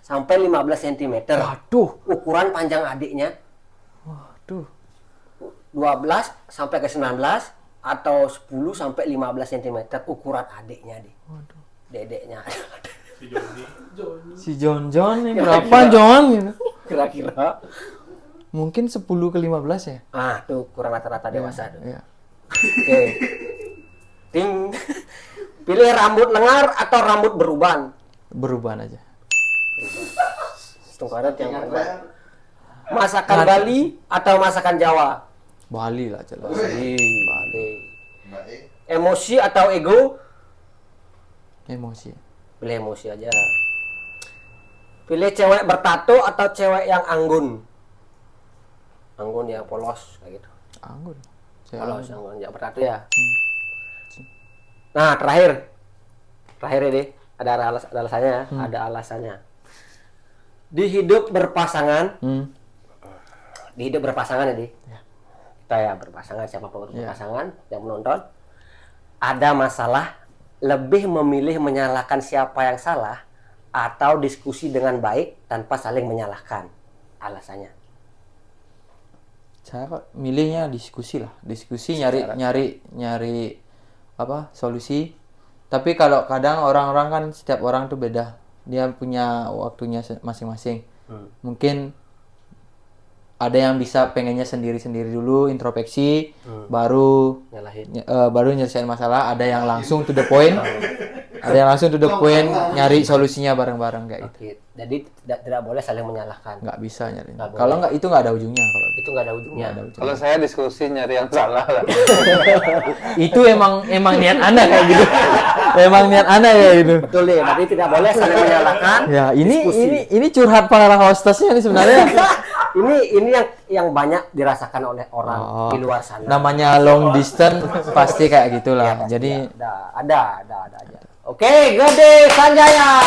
sampai 15 cm. Waduh. Ukuran panjang adiknya Waduh. 12 sampai ke 19 atau 10 sampai 15 cm ukuran adiknya deh. Waduh. Dedeknya. Si John ini berapa John gitu? Kira-kira. Mungkin 10 ke 15 ya? Ah, tuh ukuran rata-rata dewasa tuh. Iya. Oke. Ting. Pilih rambut lengar atau rambut beruban? Berubahan aja. Tungkarat yang mana? Masakan Bali atau masakan Jawa? Bali lah jelas. Bali. Emosi atau ego? Emosi. Pilih emosi aja. Pilih cewek bertato atau cewek yang anggun? Anggun yang polos kayak gitu. Anggun. Polos, anggun yang bertato ya. Nah, terakhir deh. Ada alasannya ya. Ada alasannya. Di hidup berpasangan. Di hidup berpasangan ya, Di. Kita ya berpasangan, siapapun berpasangan yang menonton. Ada masalah, lebih memilih menyalahkan siapa yang salah atau diskusi dengan baik tanpa saling menyalahkan. Alasannya. Saya kok milihnya diskusi lah. Diskusi nyari apa? Solusi. Tapi kalau kadang orang-orang kan setiap orang tuh beda. Dia punya waktunya masing-masing. Mungkin ada yang bisa pengennya sendiri-sendiri dulu, introspeksi, baru nyelesain masalah. Ada yang langsung to the point, nyari solusinya bareng-bareng kayak gitu. Oke. Jadi tidak boleh saling menyalahkan. Nggak bisa nyari. Nggak Kalau nggak itu nggak ada ujungnya kalau Itu nggak ada ujungnya. Kalau saya diskusi nyari yang salah lah. itu emang niat Anda kayak gitu. Emang niat Anda kayak gitu. Betul deh. Berarti tidak boleh saling menyalahkan. Ya, Diskusi. ini curhat para hostesnya nih sebenarnya. ini yang banyak dirasakan oleh orang di luar sana. Namanya long distance pasti kayak gitulah. Ya, Jadi ada aja. Oke, Gede Sanjaya.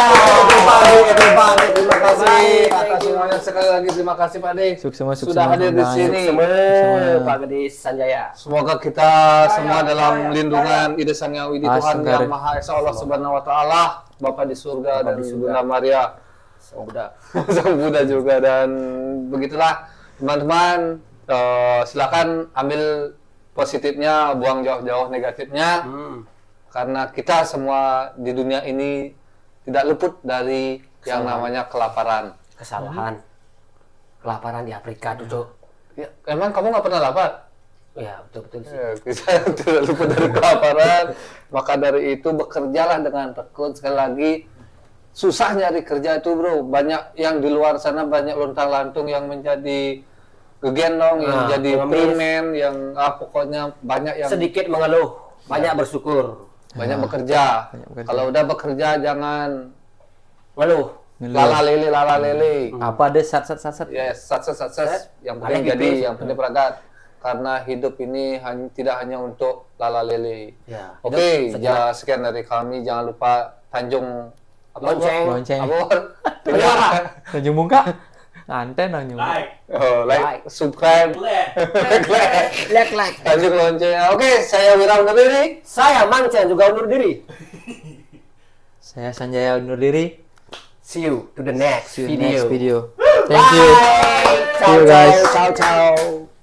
Terima kasih atas semuanya, sekali lagi terima kasih Pak De. sukses Sudah hadir di sini. Pak Gede Sanjaya. Semoga kita semua dalam lindungan Ida Sang Yang Widi Tuhan Yang Maha Esa Allah Subhanahu Wa Taala, Bapa di surga dan Bunda Maria, Sang Buddha. Sang Buddha juga, dan begitulah teman-teman. Silakan ambil positifnya, buang jauh-jauh negatifnya. Karena kita semua di dunia ini tidak luput dari yang namanya kelaparan. Kesalahan. Kelaparan di Afrika tuh, Cuk. Ya, emang kamu nggak pernah lapar? Ya, betul sih. Ya, kita tidak luput dari kelaparan. Maka dari itu bekerjalah dengan tekun. Sekali lagi, susah nyari kerja itu, bro. Banyak yang di luar sana, banyak lontang-lantung yang menjadi gegendong, yang jadi preman, yang pokoknya banyak yang sedikit mengeluh, banyak bersyukur. banyak bekerja. Kalau udah bekerja jangan Ngeluh. lala lele. apa ada sat. Ya, sukses. Yang penting Ada jadi, gitu. yang penting berangkat. karena hidup ini tidak hanya untuk lala lele. Ya. Oke, Hidup ya sekian dari kami. Jangan lupa Tanjung Lonceng. Apa? Tanjung Muka. Nanti Tanjung Muka. Like, subscribe, Like. Tanjung Lonceng. Oke, saya Wira undur diri. Saya Mangcen juga undur diri. Saya Sanjaya undur diri. See you to the next See you video. next video. Thank you. Bye. See you, guys. Ciao.